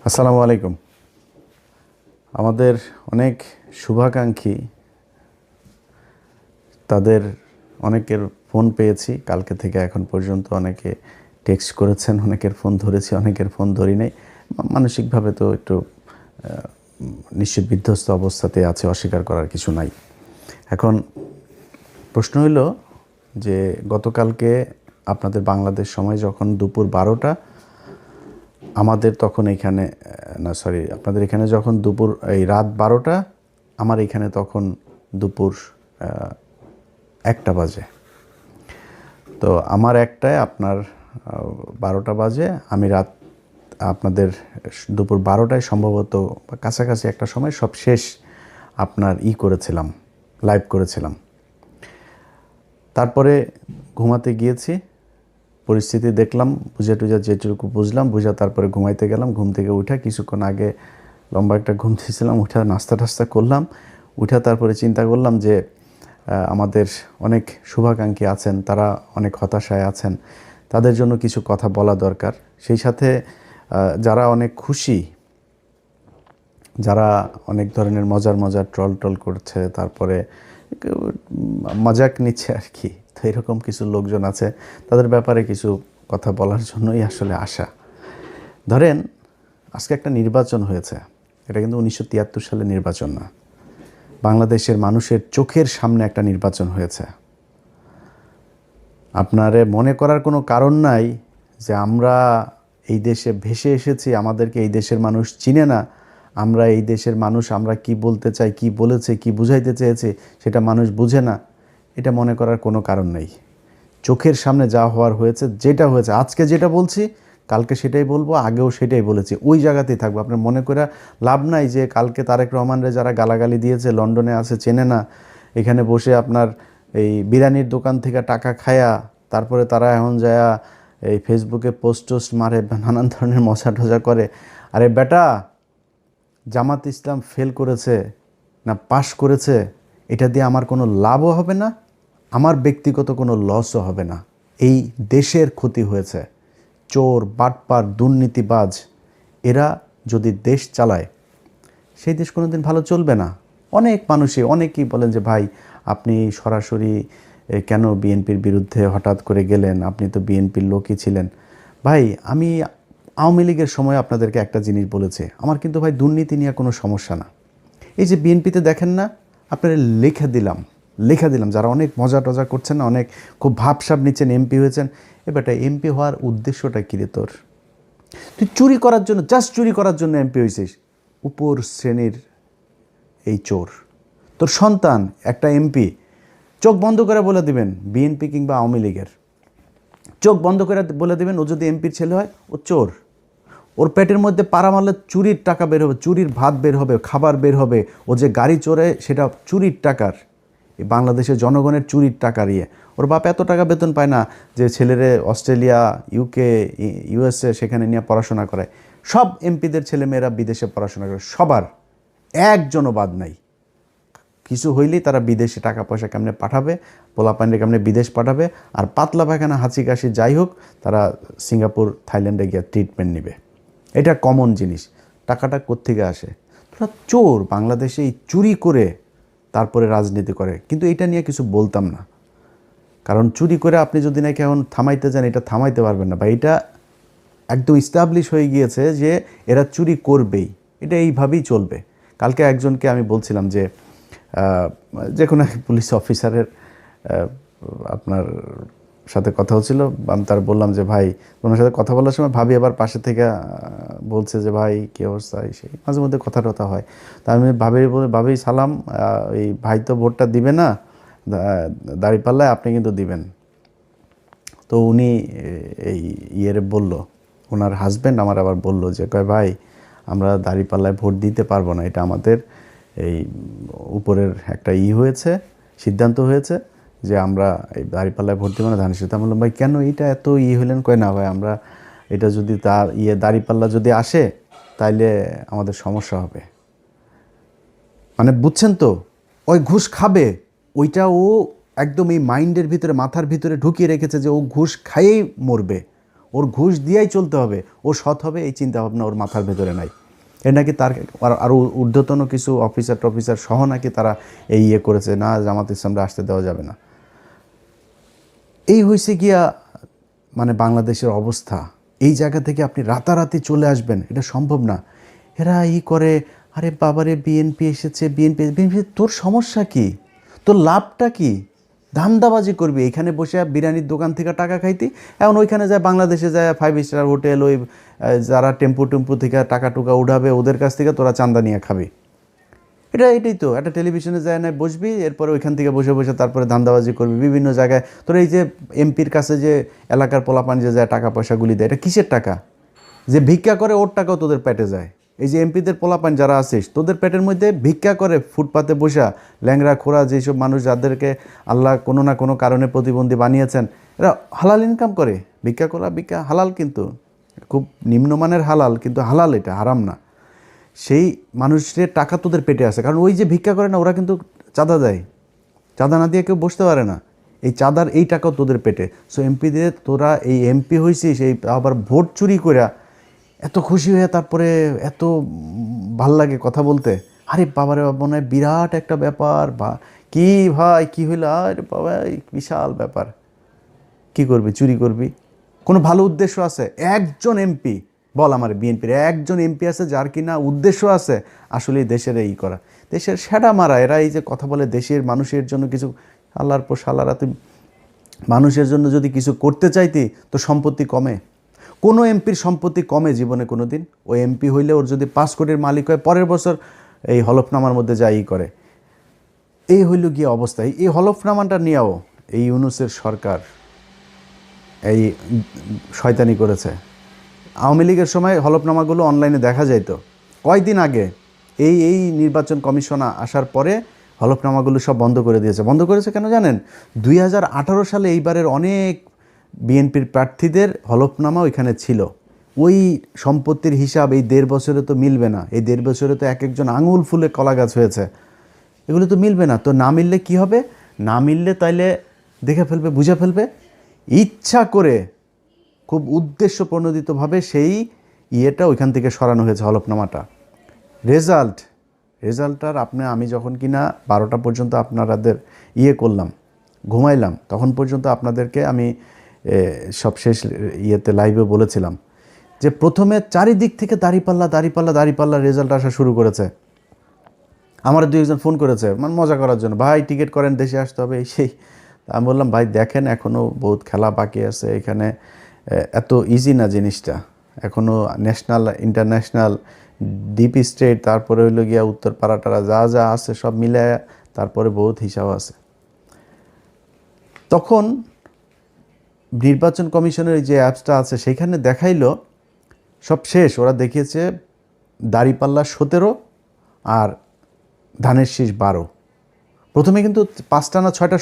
আসসালামু আলাইকুম। আমাদের অনেক শুভাকাঙ্ক্ষী, তাদের অনেকের ফোন পেয়েছি কালকে থেকে এখন পর্যন্ত। অনেকে টেক্সট করেছেন, অনেকের ফোন ধরেছি, অনেকের ফোন ধরি নাই। মানসিকভাবে তো একটু নিশ্চিত বিধ্বস্ত অবস্থাতে আছে, অস্বীকার করার কিছু নাই। এখন প্রশ্ন হইল যে গতকালকে আপনাদের বাংলাদেশ সময় যখন দুপুর 12টা, আমাদের তখন এখানে আপনাদের এখানে যখন দুপুর এই রাত 12টা, আমার এখানে তখন দুপুর 1টা বাজে। তো আমার 1টায় আপনার 12টা বাজে। আমি রাত আপনাদের দুপুর 12টায় সম্ভবত কাছাকাছি একটা সময় সব শেষ আপনার করেছিলাম, লাইভ করেছিলাম। তারপরে ঘুমাতে গিয়েছি, পরিস্থিতি দেখলাম, বুঝে টুঝে যেটুকু বুঝলাম বুঝা তারপরে ঘুমাইতে গেলাম। ঘুম থেকে উঠা কিছুক্ষণ আগে লম্বা একটা ঘুম দিয়েছিলাম, উঠা নাস্তা টাস্তা করলাম। উঠা তারপরে চিন্তা করলাম যে আমাদের অনেক শুভাকাঙ্ক্ষী আছেন, তারা অনেক হতাশায় আছেন, তাদের জন্য কিছু কথা বলা দরকার। সেই সাথে যারা অনেক খুশি, যারা অনেক ধরনের মজার ট্রল করছে, তারপরে মজাক নিচ্ছে আর কি, তো এরকম কিছু লোকজন আছে, তাদের ব্যাপারে কিছু কথা বলার জন্যই আসলে আসা। ধরেন আজকে একটা নির্বাচন হয়েছে, এটা কিন্তু 1973 সালে নির্বাচন না, বাংলাদেশের মানুষের চোখের সামনে একটা নির্বাচন হয়েছে। আপনারে মনে করার কোনো কারণ নাই যে আমরা এই দেশে ভেসে এসেছি, আমাদেরকে এই দেশের মানুষ চিনে না, আমরা এই দেশের মানুষ, আমরা কি বলতে চাই, কি বলেছে, কি বুঝাইতে চেয়েছে সেটা মানুষ বুঝে না, এটা মনে করার কোনো কারণ নেই। চোখের সামনে যা হওয়ার হয়েছে, যেটা হয়েছে, আজকে যেটা বলছি কালকে সেটাই বলবো, আগেও সেটাই বলেছি, ওই জায়গাতেই থাকবো। আপনার মনে করে লাভ নাই যে কালকে তারেক রহমানরে যারা গালাগালি দিয়েছে, লন্ডনে আছে, চেনে না, এখানে বসে আপনার এই বিরিয়ানির দোকান থেকে টাকা খায়া তারপরে তারা এখন যায়া এই ফেসবুকে পোস্ট মারে, নানান ধরনের মজা টজা করে। আরে বেটা, জামাত ইসলাম ফেল করেছে না পাশ করেছে, এটা দিয়ে আমার কোনো লাভও হবে না, আমার ব্যক্তিগত কোনো লসও হবে না। এই দেশের ক্ষতি হয়েছে। চোর, বাটপার, দুর্নীতিবাজ এরা যদি দেশ চালায়, সেই দেশ কোনো দিন ভালো চলবে না। অনেক মানুষই অনেকেই বলেন যে ভাই আপনি সরাসরি কেন বিএনপির বিরুদ্ধে হঠাৎ করে গেলেন, আপনি তো বিএনপির লোকই ছিলেন। ভাই আমি আওয়ামী লীগের সময় আপনাদেরকে একটা জিনিস বলেছে, আমার কিন্তু ভাই দুর্নীতি নিয়ে কোনো সমস্যা না। এই যে বিএনপিতে দেখেন না, আপনারা লেখা দিলাম যারা অনেক মজা টজা করছেন না, অনেক খুব ভাবসাব নিচ্ছেন, এমপি হয়েছেন। এবারটা এমপি হওয়ার উদ্দেশ্যটা কী রে তোর? তুই চুরি করার জন্য, জাস্ট চুরি করার জন্য এমপি হয়েছিস। উপর শ্রেণীর এই চোর, তোর সন্তান একটা এমপি, চোখ বন্ধ করে বলে দিবেন বিএনপি কিংবা আওয়ামী লীগের, চোখ বন্ধ করে বলে দিবেন ও যদি এমপির ছেলে হয় ও চোর। ওর পেটের মধ্যে পাড়া মারলে চুরির টাকা বের হবে, চুরির ভাত বের হবে, খাবার বের হবে। ও যে গাড়ি চড়ে সেটা চুরির টাকার, এই বাংলাদেশের জনগণের চুরির টাকার ইয়ে। ওর বাপ এত টাকা বেতন পায় না যে ছেলেরে অস্ট্রেলিয়া, ইউকে, ইউএসএ সেখানে নিয়ে পড়াশোনা করায়। সব এমপিদের ছেলেমেয়েরা বিদেশে পড়াশোনা করে, সবার, একজনও বাদ নাই। কিছু হইলেই তারা বিদেশে টাকা পয়সা কেমনে পাঠাবে, পোলাপান্ডে কেমনে বিদেশ পাঠাবে, আর পাতলা পায়খানা, হাঁচি কাশি যাই হোক, তারা সিঙ্গাপুর, থাইল্যান্ডে গিয়ে ট্রিটমেন্ট নেবে। এটা কমন জিনিস। টাকাটা কোত্থেকে আসে? তোরা চোর, বাংলাদেশে এই চুরি করে তারপরে রাজনীতি করে। কিন্তু এটা নিয়ে কিছু বলতাম না, কারণ চুরি করে আপনি যদি নাকি এখন থামাইতে যান, এটা থামাইতে পারবেন না। বা এটা একদম ইস্টাবলিশ হয়ে গিয়েছে যে এরা চুরি করবেই, এটা এইভাবেই চলবে। কালকে একজনকে আমি বলছিলাম যে যে কোনো এক পুলিশ অফিসারের আপনার সাথে কথা হচ্ছিল, আমি তার বললাম যে ভাই, ওনার সাথে কথা বলার সময় ভাবি আবার পাশে থেকে বলছে যে ভাই কী অবস্থা, সেই মাঝে মধ্যে কথা টথা হয়। তা আমি ভাবি সালাম, এই ভাই তো ভোটটা দিবে না, দাঁড়িপাল্লায় আপনি কিন্তু দিবেন। তো উনি এই বলল, ওনার হাজব্যান্ড আমার আবার বলল যে কয় ভাই আমরা দাঁড়িপাল্লায় ভোট দিতে পারবো না, এটা আমাদের এই উপরের একটা হয়েছে, সিদ্ধান্ত হয়েছে যে আমরা এই দাঁড়িপাল্লায় ভোট দেবো না, ধানের শীষ। আমি বললাম ভাই কেন এটা এত হলেন? কয় না ভাই আমরা এটা যদি তার দাঁড়িপাল্লা যদি আসে তাইলে আমাদের সমস্যা হবে। মানে বুঝছেন তো, ওই ঘুষ খাবে, ওইটা ও একদম এই মাইন্ডের ভিতরে, মাথার ভিতরে ঢুকিয়ে রেখেছে যে ও ঘুষ খাইয়েই মরবে, ও ওর ঘুষ দিয়েই চলতে হবে, ও সৎ হবে, এই চিন্তাভাবনা ওর মাথার ভেতরে নাই। এ নাকি তার আরও ঊর্ধ্বতন কিছু অফিসার সহ নাকি তারা এই করেছে, না জামাত ইসলামরা আসতে দেওয়া যাবে না। এই হয়েছে গিয়া মানে বাংলাদেশের অবস্থা। এই জায়গা থেকে আপনি রাতারাতি চলে আসবেন, এটা সম্ভব না। এরা করে, আরে বাবারে বিএনপি এসেছে, বিএনপি তোর সমস্যা কি? তোর লাভটা কি? ধান্দাবাজি করবি এখানে বসে বিরিয়ানির দোকান থেকে টাকা খাইতি, এখন ওইখানে যায় বাংলাদেশে যায় 5 স্টার হোটেল, ওই যারা টেম্পু থেকে টাকা টুকা উঠাবে ওদের কাছ থেকে তোরা চান্দা নিয়ে খাবি। এটাই তো একটা টেলিভিশনে যায় না বসবি, এরপরে ওইখান থেকে বসে তারপরে ধান্দাবাজি করবি বিভিন্ন জায়গায়। তোর এই যে এমপির কাছে যে এলাকার পোলাপান যে যায় টাকা পয়সাগুলি দেয়, এটা কিসের টাকা? যে ভিক্ষা করে ওর টাকাও তোদের পেটে যায়। এই যে এমপিদের পোলাপান যারা আছিস, তোদের পেটের মধ্যে ভিক্ষা করে ফুটপাতে বসা ল্যাংরা খোড়া যেসব মানুষ যাদেরকে আল্লাহ কোনো না কোনো কারণে প্রতিবন্ধী বানিয়েছেন, এরা হালাল ইনকাম করে। ভিক্ষা হালাল, কিন্তু খুব নিম্নমানের হালাল, কিন্তু হালাল, এটা হারাম না। সেই মানুষের টাকা তোদের পেটে আসে, কারণ ওই যে ভিক্ষা করে না, ওরা কিন্তু চাঁদা দেয়, চাঁদা না দিয়ে কেউ বসতে পারে না। এই চাঁদার এই টাকাও তোদের পেটে। সো এমপিদের তোরা এই এমপি হয়েছিস, এই আবার ভোট চুরি করে এত খুশি হয়ে তারপরে এত ভাল লাগে কথা বলতে। আরে বাবারে মনে হয় বিরাট একটা ব্যাপার, বা কি ভাই কি হইলো, আরে বাবা বিশাল ব্যাপার। কি করবি? চুরি করবি? কোনো ভালো উদ্দেশ্য আছে? একজন এমপি বল আমার বিএনপির একজন এমপি আছে যার কিনা উদ্দেশ্য আছে আসলে দেশের এই করা, দেশের সেটা মারা। এরা এই যে কথা বলে দেশের মানুষের জন্য কিছু, আল্লাহর পর সালারা, তুই মানুষের জন্য যদি কিছু করতে চাইতি তো সম্পত্তি কমে? কোনো এমপির সম্পত্তি কমে জীবনে কোনো দিন? ওই এমপি হইলে ওর যদি 5 কোটির মালিক হয়, পরের বছর এই হলফনামার মধ্যে যাই করে। এই হইল গিয়ে অবস্থা। এই হলফনামাটা নিয়েও এই ইউনূসের সরকার এই শয়তানি করেছে। আওয়ামী লীগের সময় হলফনামাগুলো অনলাইনে দেখা যাইত। কয়েকদিন আগে এই নির্বাচন কমিশন আসার পরে হলফনামাগুলো সব বন্ধ করে দিয়েছে। বন্ধ করেছে কেন জানেন? 2018 সালে এইবারের অনেক বিএনপির প্রার্থীদের হলফনামা ওইখানে ছিল। ওই সম্পত্তির হিসাব এই 1.5 বছরে তো মিলবে না। এই 1.5 বছরে তো এক একজন আঙুল ফুলে কলা গাছ হয়েছে, এগুলো তো মিলবে না। তো না মিললে কি হবে? না মিললে তাইলে দেখে ফেলবে, বুঝে ফেলবে, ইচ্ছা করে খুব উদ্দেশ্য প্রণোদিতভাবে সেই ইয়েটা ওইখান থেকে সরানো হয়েছে, হলফনামাটা। রেজাল্টটার আমি যখন কিনা 12টা পর্যন্ত আপনাদের করলাম, ঘুমাইলাম, তখন পর্যন্ত আপনাদেরকে আমি সব শেষ ইয়েতে লাইভে বলেছিলাম যে প্রথমে চারিদিক থেকে দাঁড়িপাল্লা রেজাল্ট আসা শুরু করেছে। আমার 2-1 ফোন করেছে মানে মজা করার জন্য, ভাই টিকিট করেন, দেশে আসতে হবে, এই সেই। আমি বললাম ভাই দেখেন এখনও বহুত খেলা বাকি আছে এখানে, এত ইজি না জিনিসটা। এখনও ন্যাশনাল ইন্টারন্যাশনাল ডিপ স্টেট, তারপরে হইল গিয়া উত্তর পাড়াটারা যা আছে সব মিলে তারপরে বহুত হিসাব আছে। তখন নির্বাচন কমিশনের যে অ্যাপসটা আছে সেখানে দেখাইলো সব শেষ। ওরা দেখিয়েছে দাঁড়িপাল্লা 17 আর ধানের শীষ 12। প্রথমে কিন্তু 5টা না 6টা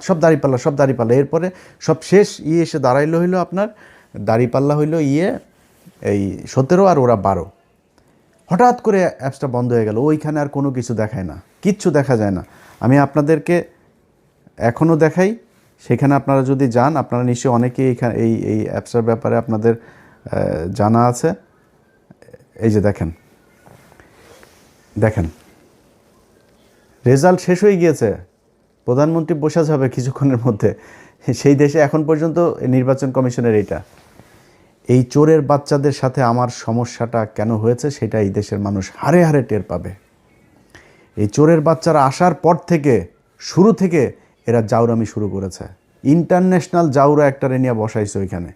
সব দাঁড়িপাল্লা। এরপরে সব শেষ এসে দাঁড়াইলো হইলো আপনার দাঁড়িপাল্লা হইলো এই 17 আর ওরা 12। হঠাৎ করে অ্যাপসটা বন্ধ হয়ে গেল, ওইখানে আর কোনো কিছু দেখায় না, কিচ্ছু দেখা যায় না। আমি আপনাদেরকে এখনও দেখাই, সেখানে আপনারা যদি যান, আপনারা নিশ্চয়ই অনেকেই এখানে এই অ্যাপসটার ব্যাপারে আপনাদের জানা আছে। এই যে দেখেন রেজাল্ট শেষ হয়ে গিয়েছে, প্রধানমন্ত্রী বসা যাবে কিছুক্ষণের মধ্যে। সেই দেশে এখন পর্যন্ত নির্বাচন কমিশনের এই চোরের বাচ্চাদের সাথে আমার সমস্যাটা কেন হয়েছে সেটা এই দেশের মানুষ হারে হারে টের পাবে। এই চোরের বাচ্চারা আসার পর থেকে শুরু থেকে এরা জাউরামি শুরু করেছে। ইন্টারন্যাশনাল জাউরা একটারে নিয়ে বসাইছে ওইখানে,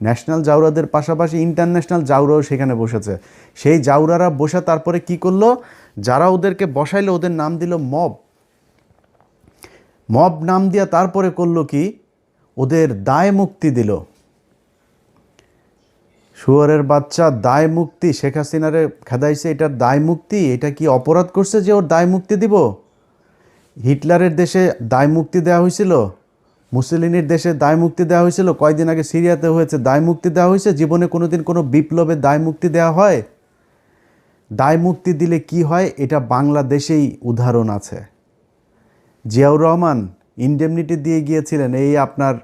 ন্যাশনাল জাউরাদের পাশাপাশি ইন্টারন্যাশনাল জাউরাও সেখানে বসেছে। সেই জাউরারা বসে তারপরে কি করলো, যারা ওদেরকে বসাইলো ওদের নাম দিল মব নাম দিয়া তারপরে করলো কি, ওদের দায় মুক্তি দিল। শুয়োরের বাচ্চা দায় মুক্তি, শেখ হাসিনারে খেদাইছে, এটার দায় মুক্তি। এটা কি অপরাধ করছে যে ওর দায় মুক্তি দিব? হিটলারের দেশে দায় মুক্তি দেওয়া হয়েছিল, মুসলিনের দেশে দায় মুক্তি দেওয়া হয়েছিল, কয়েকদিন আগে সিরিয়াতে হয়েছে, দায় মুক্তি দেওয়া হয়েছে। জীবনে কোনোদিন কোনো বিপ্লবে দায় মুক্তি দেওয়া হয়? দায় মুক্তি দিলে কি হয় এটা বাংলাদেশেই উদাহরণ আছে। জিয়াউর রহমান ইনডেমনিটি দিয়ে গিয়েছিলেন এই আপনার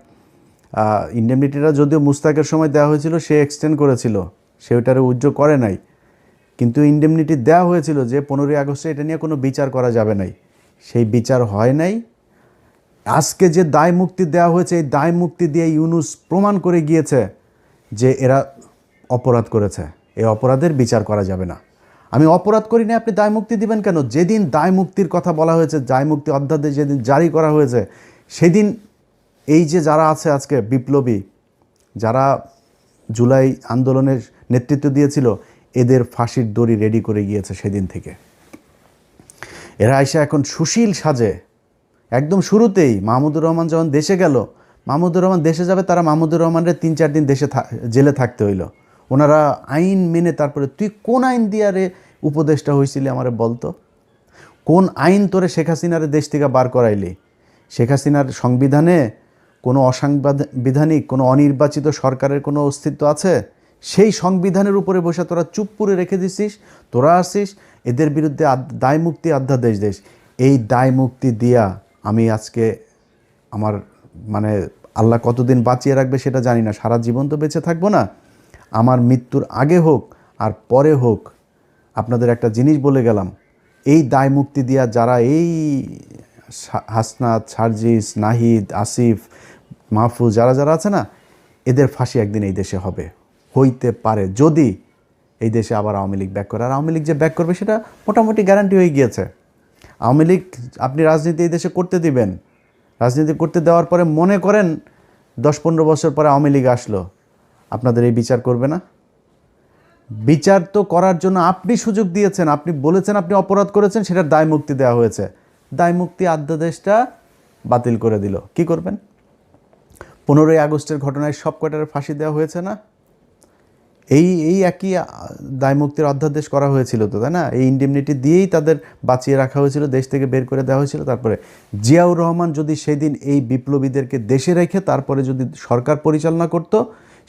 ইন্ডেমনিটিটা যদিও মুস্তাকের সময় দেওয়া হয়েছিল, সে এক্সটেন্ড করেছিল, সে ওটারে উইথড্র করে নাই, কিন্তু ইন্ডেমনিটি দেওয়া হয়েছিল যে 15ই আগস্টে এটা নিয়ে কোনো বিচার করা যাবে নাই, সেই বিচার হয় নাই। আজকে যে দায় মুক্তি দেওয়া হয়েছে, এই দায় মুক্তি দিয়ে ইউনূস প্রমাণ করে গিয়েছে যে এরা অপরাধ করেছে, এই অপরাধের বিচার করা যাবে না। আমি অপরাধ করি না, আপনি দায় মুক্তি দিবেন কেন? যেদিন দায় মুক্তির কথা বলা হয়েছে, দায় মুক্তি অধ্যাদেশ যেদিন জারি করা হয়েছে, সেদিন এই যে যারা আছে আজকে বিপ্লবী, যারা জুলাই আন্দোলনের নেতৃত্ব দিয়েছিল, এদের ফাঁসির দড়ি রেডি করে গিয়েছে সেদিন থেকে। এরা আইসা এখন সুশীল সাজে। একদম শুরুতেই মাহমুদুর রহমান যখন দেশে গেল, মাহমুদুর রহমান দেশে যাবে, তারা মাহমুদুর রহমানের 3-4 দিন দেশে জেলে থাকতে হইল। ওনারা আইন মেনে, তারপরে তুই কোন আইন দিয়ে রে উপদেষ্টা হয়েছিলি আমারে বলতো, কোন আইন তোরে শেখ হাসিনারে দেশ থেকে বার করাইলি? শেখ হাসিনার সংবিধানে কোনো অসাংবিধানিক, কোনো অনির্বাচিত সরকারের কোনো অস্তিত্ব আছে? সেই সংবিধানের উপরে বসে তোরা চুপ করে রেখে দিছিস। তোরা আসিস এদের বিরুদ্ধে দায় মুক্তি অধ্যাদেশ দেশ। এই দায় মুক্তি দিয়া আমি আজকে আমার মানে আল্লাহ কতদিন বাঁচিয়ে রাখবে সেটা জানি না, সারা জীবন তো বেঁচে থাকবো না। আমার মৃত্যুর আগে হোক আর পরে হোক, আপনাদের একটা জিনিস বলে গেলাম, এই দায় মুক্তি দিয়া যারা এই হাসনাত, সার্জিস, নাহিদ, আসিফ, মাহফুজ, যারা যারা আছে না, এদের ফাঁসি একদিন এই দেশে হবে, হইতে পারে যদি এই দেশে আবার আওয়ামী লীগ ব্যাক করে। আর আওয়ামী লীগ যে ব্যাক করবে সেটা মোটামুটি গ্যারান্টি হয়ে গিয়েছে। আওয়ামী লীগ আপনি রাজনীতি এই দেশে করতে দিবেন, রাজনীতি করতে দেওয়ার পরে মনে করেন 10-15 বছর পরে আওয়ামী লীগ আসলো, আপনাদের এই বিচার করবে না? বিচার তো করার জন্য আপনি সুযোগ দিয়েছেন, আপনি বলেছেন আপনি অপরাধ করেছেন, সেটার দায় মুক্তি দেওয়া হয়েছে। দায় মুক্তি অধ্যাদেশটা বাতিল করে দিল, কি করবেন? 15ই আগস্টের ঘটনায় সব কয়টার ফাঁসি দেওয়া হয়েছে না? এই একই দায় মুক্তির অধ্যাদেশ করা হয়েছিল তো, তাই না? এই ইন্ডেমনিটি দিয়েই তাদের বাঁচিয়ে রাখা হয়েছিল, দেশ থেকে বের করে দেওয়া হয়েছিল। তারপরে জিয়াউর রহমান যদি সেদিন এই বিপ্লবীদেরকে দেশে রেখে তারপরে যদি সরকার পরিচালনা করত,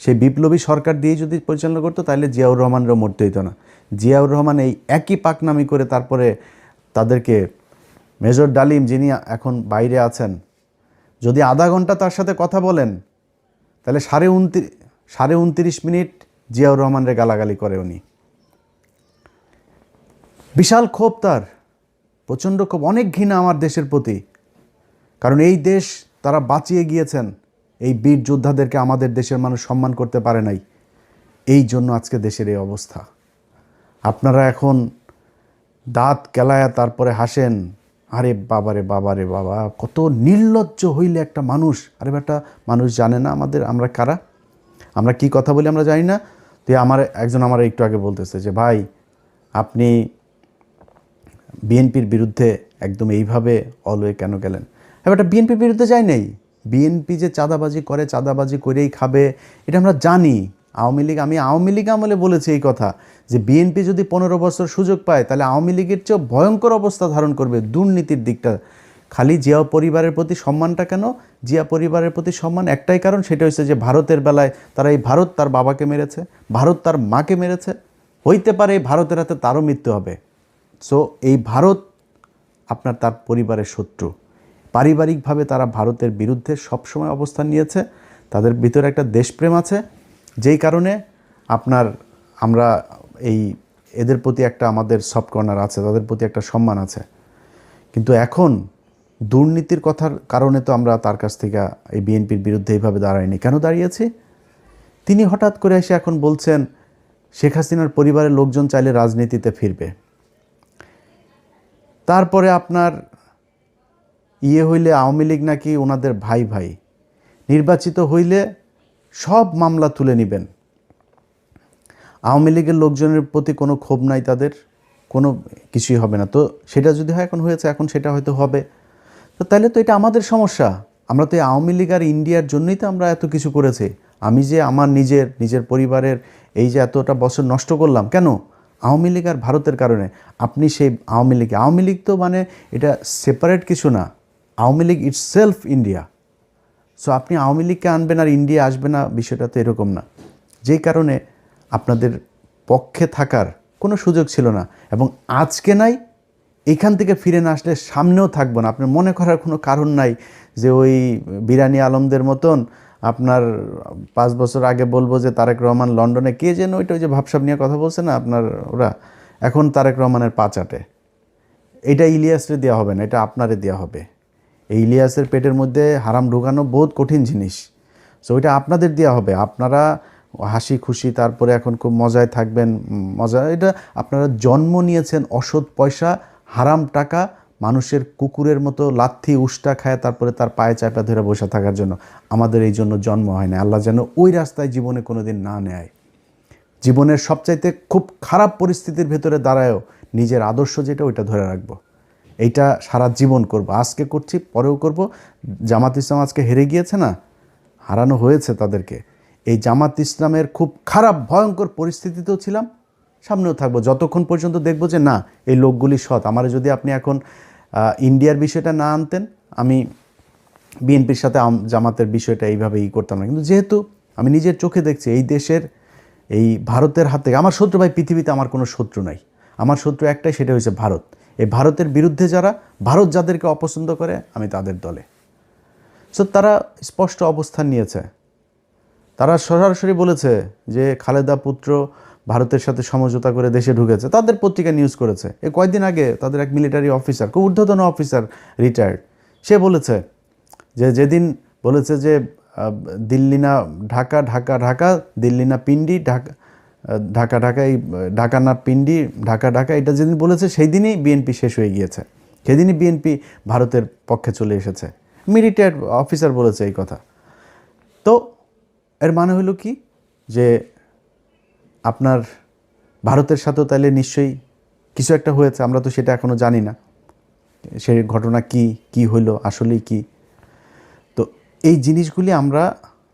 সেই বিপ্লবী সরকার দিয়েই যদি পরিচালনা করতো, তাহলে জিয়াউর রহমানেরও মরতে হইতো না। জিয়াউর রহমান এই একই পাকনামি করে তারপরে তাদেরকে, মেজর ডালিম যিনি এখন বাইরে আছেন, যদি আধা ঘন্টা তার সাথে কথা বলেন, তাহলে 29.5 মিনিট জিয়াউর রহমানের গালাগালি করে উনি। বিশাল ক্ষোভ তার, প্রচণ্ড ক্ষোভ, অনেক ঘৃণা আমার দেশের প্রতি। কারণ এই দেশ তারা বাঁচিয়ে গিয়েছেন, এই বীর যোদ্ধাদেরকে আমাদের দেশের মানুষ সম্মান করতে পারে নাই, এই জন্য আজকে দেশের এই অবস্থা। আপনারা এখন দাঁত কেলায়া তারপরে হাসেন, আরে বাবারে বাবারে বাবা, কত নির্লজ্জ হইলে একটা মানুষ। আরে বেটা, মানুষ জানে না আমরা কারা, আমরা কি কথা বলি আমরা জানি না। তো একজন আমার একটু আগে বলতেছে যে ভাই আপনি বিএনপির বিরুদ্ধে একদম এইভাবে অলওয়ে কেন গেলেন? এবারটা বিএনপির বিরুদ্ধে যাই নাই, বিএনপি যে চাঁদাবাজি করে, চাঁদাবাজি করেই খাবে, এটা আমরা জানি। আমি আওয়ামী লীগ আমলে বলেছি এই কথা, যে বিএনপি যদি 15 বছর সুযোগ পায়, তাহলে আওয়ামী লীগের চেয়েও ভয়ঙ্কর অবস্থা ধারণ করবে দুর্নীতির দিকটা। খালি জিয়া পরিবারের প্রতি সম্মানটা কেন? জিয়া পরিবারের প্রতি সম্মান একটাই কারণ, সেটা হচ্ছে যে ভারতের বেলায় তারা এই ভারত তার বাবাকে মেরেছে, ভারত তার মাকে মেরেছে, হইতে পারে এই ভারতের হাতে তারও মৃত্যু হবে। সো এই ভারত আপনার তার পরিবারের শত্রু। পারিবারিকভাবে তারা ভারতের বিরুদ্ধে সবসময় অবস্থান নিয়েছে, তাদের ভিতরে একটা দেশপ্রেম আছে, যেই কারণে আমরা এদের প্রতি একটা আমাদের সফট কর্নার আছে, তাদের প্রতি একটা সম্মান আছে। কিন্তু এখন দুর্নীতির কথার কারণে তো আমরা তার কাছ থেকে এই বিএনপির বিরুদ্ধে এইভাবে দাঁড়াইনি। কেন দাঁড়িয়েছি? তিনি হঠাৎ করে এসে এখন বলছেন শেখ হাসিনার পরিবারের লোকজন চাইলে রাজনীতিতে ফিরবে। তারপরে আপনার হইলে আওয়ামী লীগ নাকি ওনাদের ভাই ভাই, নির্বাচিত হইলে সব মামলা তুলে নেবেন। আওয়ামী লীগের লোকজনের প্রতি কোনো ক্ষোভ নাই, তাদের কোনো কিছুই হবে না। তো সেটা যদি হয়, এখন হয়েছে, এখন সেটা হয়তো হবে। তো তাহলে তো এটা আমাদের সমস্যা। আমরা তো এই আওয়ামী লীগ আর ইন্ডিয়ার জন্যই তো আমরা এত কিছু করেছি। আমি যে আমার নিজের পরিবারের এই যে এতটা বছর নষ্ট করলাম, কেন? আওয়ামী লীগ আর ভারতের কারণে। আপনি সেই আওয়ামী লীগ তো মানে এটা সেপারেট কিছু না, Awami League itself India. So আপনি আওয়ামী লীগকে আনবেন আর ইন্ডিয়া আসবে না, বিষয়টা তো এরকম না। যেই কারণে আপনাদের পক্ষে থাকার কোনো সুযোগ ছিল না, এবং আজকে নাই, এখান থেকে ফিরে না আসলে সামনেও থাকবো না। আপনার মনে করার কোনো কারণ নাই যে ওই বিরানি আলমদের মতন আপনার 5 বছর আগে বলবো যে তারেক রহমান লন্ডনে কে যেন ওই যে ভাবসাব নিয়ে কথা বলছে না আপনার ওরা, এখন তারেক রহমানের পা চাটে। এটা ইলিয়াসরে দেওয়া হবে না, এটা আপনারে দেওয়া হবে। এই ইলিয়াসের পেটের মধ্যে হারাম ঢুকানো বহুত কঠিন জিনিস, সো ওইটা আপনাদের দেওয়া হবে। আপনারা হাসি খুশি তারপরে এখন খুব মজায় থাকবেন, মজা। এটা আপনারা জন্ম নিয়েছেন অসৎ পয়সা, হারাম টাকা, মানুষের কুকুরের মতো লাথি উষ্টা খায় তারপরে তার পায়ে চাপা ধরে বসে থাকার জন্য। আমাদের এই জন্য জন্ম হয় না। আল্লাহ যেন ওই রাস্তায় জীবনে কোনো দিন না নেয়। জীবনের সবচাইতে খুব খারাপ পরিস্থিতির ভেতরে দাঁড়ায়ও নিজের আদর্শ যেটা ওইটা ধরে রাখবো। এইটা সারা জীবন করব, আজকে করছি পরেও করব। জামাত ইসলাম আজকে হেরে গিয়েছে না, হারানো হয়েছে তাদেরকে। এই জামাত ইসলামের খুব খারাপ ভয়ঙ্কর পরিস্থিতিতেও ছিলাম, সামনেও থাকবো যতক্ষণ পর্যন্ত দেখব যে না এই লোকগুলি সৎ। আমার যদি আপনি এখন ইন্ডিয়ার বিষয়টা না আনতেন, আমি বিএনপির সাথে জামাতের বিষয়টা এইভাবে করতাম না। কিন্তু যেহেতু আমি নিজের চোখে দেখছি এই দেশের, এই ভারতের হাত থেকে আমার শত্রু, ভাই পৃথিবীতে আমার কোনো শত্রু নাই, আমার শত্রু একটাই, সেটা হচ্ছে ভারত। এই ভারতের বিরুদ্ধে যারা, ভারত যাদেরকে অপছন্দ করে, আমি তাদের দলে। সো তারা স্পষ্ট অবস্থান নিয়েছে, তারা সরাসরি বলেছে যে খালেদা পুত্র ভারতের সাথে সমঝোতা করে দেশে ঢুকেছে। তাদের পত্রিকা নিউজ করেছে। এই কয়েকদিন আগে তাদের এক মিলিটারি অফিসার, খুব ঊর্ধ্বতন অফিসার, রিটায়ার্ড, সে বলেছে যে যেদিন বলেছে যে দিল্লি না ঢাকা, ঢাকা ঢাকা, দিল্লি না পিন্ডি, ঢাকা ঢাকা ঢাকা, এই ঢাকা না পিন্ডি, ঢাকা ঢাকা, এটা যেদিন বলেছে সেই দিনই বিএনপি শেষ হয়ে গিয়েছে, সেদিনই বিএনপি ভারতের পক্ষে চলে এসেছে। রিটায়ার্ড অফিসার বলেছে এই কথা। তো এর মানে হলো কি যে আপনার ভারতের সাথেও তাহলে নিশ্চয়ই কিছু একটা হয়েছে, আমরা তো সেটা এখনও জানি না সেই ঘটনা কি হইলো আসলেই কি। তো এই জিনিসগুলি আমরা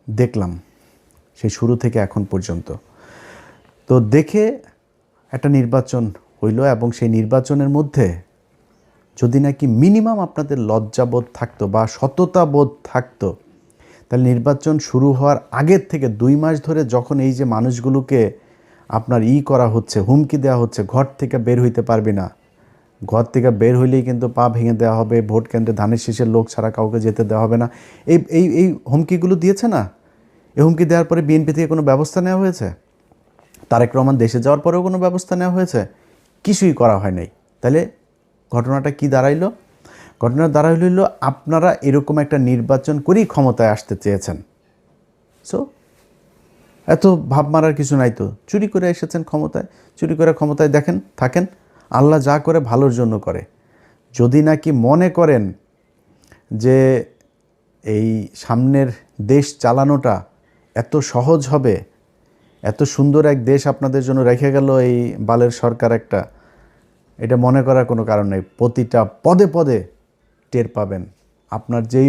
দেখলাম সেই শুরু থেকে এখন পর্যন্ত। তো দেখে একটা নির্বাচন হইল, এবং সেই নির্বাচনের মধ্যে যদি নাকি মিনিমাম আপনাদের লজ্জাবোধ থাকতো বা সততাবোধ থাকতো, তাহলে নির্বাচন শুরু হওয়ার আগের থেকে 2 মাস ধরে যখন এই যে মানুষগুলোকে আপনার করা হচ্ছে, হুমকি দেওয়া হচ্ছে, ঘর থেকে বের হইতে পারবি না, ঘর থেকে বের হইলেই কিন্তু পা ভেঙে দেওয়া হবে, ভোট কেন্দ্রে ধানের শীষের লোক ছাড়া কাউকে যেতে দেওয়া হবে না, এই এই এই হুমকিগুলো দিয়েছে না। এই হুমকি দেওয়ার পরে বিএনপি থেকে কোনো ব্যবস্থা নেওয়া হয়েছে? তারেক রহমান দেশে যাওয়ার পরেও কোনো ব্যবস্থা নেওয়া হয়েছে? কিছুই করা হয় নাই। তাহলে ঘটনাটা কি দাঁড়াইলো? ঘটনা দাঁড়াইল আপনারা এরকম একটা নির্বাচন করেই ক্ষমতায় আসতে চেয়েছেন। সো এত ভাব মারার কিছু নাই তো, চুরি করে এসেছেন ক্ষমতায়, চুরি করে ক্ষমতায় দেখেন থাকেন। আল্লাহ যা করে ভালোর জন্য করে। যদি নাকি মনে করেন যে এই সামনের দেশ চালানোটা এত সহজ হবে, এত সুন্দর এক দেশ আপনাদের জন্য রেখে গেল এই বালের সরকার একটা, এটা মনে করার কোনো কারণ নেই। প্রতিটা পদে পদে টের পাবেন। আপনার যেই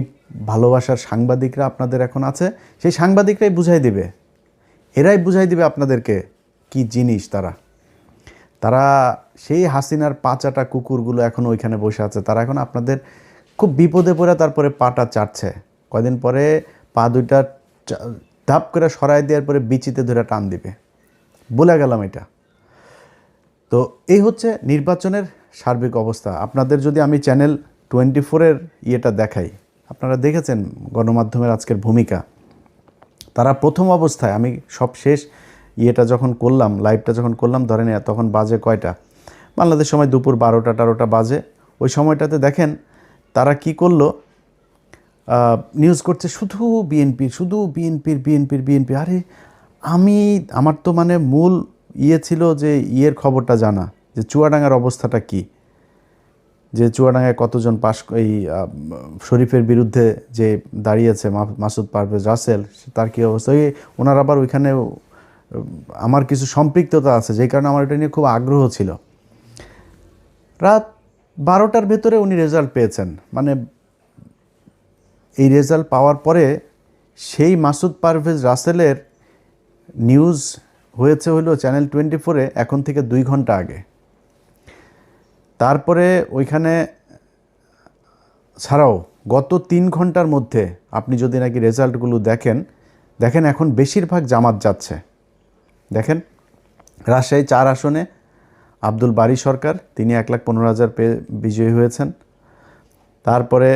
ভালোবাসার সাংবাদিকরা আপনাদের এখন আছে, সেই সাংবাদিকরাই বুঝাই দিবে, এরাই বুঝাই দিবে আপনাদেরকে কি জিনিস তারা। তারা সেই হাসিনার পাচাটা কুকুরগুলো এখন ওইখানে বসে আছে, তারা এখন আপনাদের খুব বিপদে পড়ে তারপরে পাটা চাটছে। কয়দিন পরে পা দুইটা ধাপ করে সরাই দেওয়ার পরে বিচিতে ধরে টান দিবে, বলে গেলাম এটা। তো এই হচ্ছে নির্বাচনের সার্বিক অবস্থা। আপনাদের যদি আমি চ্যানেল 24-এর ইয়েটা দেখাই, আপনারা দেখেছেন গণমাধ্যমের আজকের ভূমিকা। তারা প্রথম অবস্থায়, আমি সব শেষ ইয়েটা যখন করলাম, লাইভটা যখন করলাম, ধরেন তখন বাজে কয়টা, বাংলাদেশ সময় দুপুর 12টা বাজে। ওই সময়টাতে দেখেন তারা কি করলো, নিউজ করছে শুধু বিএনপির, শুধু বিএনপির। আরে আমার তো মানে মূল ছিল যে খবরটা জানা, যে চুয়াডাঙ্গার অবস্থাটা কি, যে চুয়াডাঙ্গায় কতজন এই শরীফের বিরুদ্ধে যে দাঁড়িয়েছে মাসুদ পারভেজ রাসেল, তার কী অবস্থা। ওনার আবার ওইখানে আমার কিছু সম্পৃক্ততা আছে, যেই কারণে আমার এটা নিয়ে খুব আগ্রহ ছিল। রাত 12টার ভেতরে উনি রেজাল্ট পেয়েছেন। মানে এই রেজাল্ট পাওয়ার পরে সেই মাসুদ পারভেজ রাসেলের নিউজ হয়েছে হলো চ্যানেল 24-এ এখন থেকে 2 ঘন্টা আগে। তারপরে ওইখানে ছাড়াও গত 3 ঘন্টার মধ্যে আপনি যদি নাকি রেজাল্টগুলো দেখেন এখন বেশিরভাগ জামাত যাচ্ছে। দেখেন রাজশাহী 4 আসনে আব্দুল বারী সরকার, তিনি 1,15,000 পেয়ে বিজয়ী হয়েছেন। তারপরে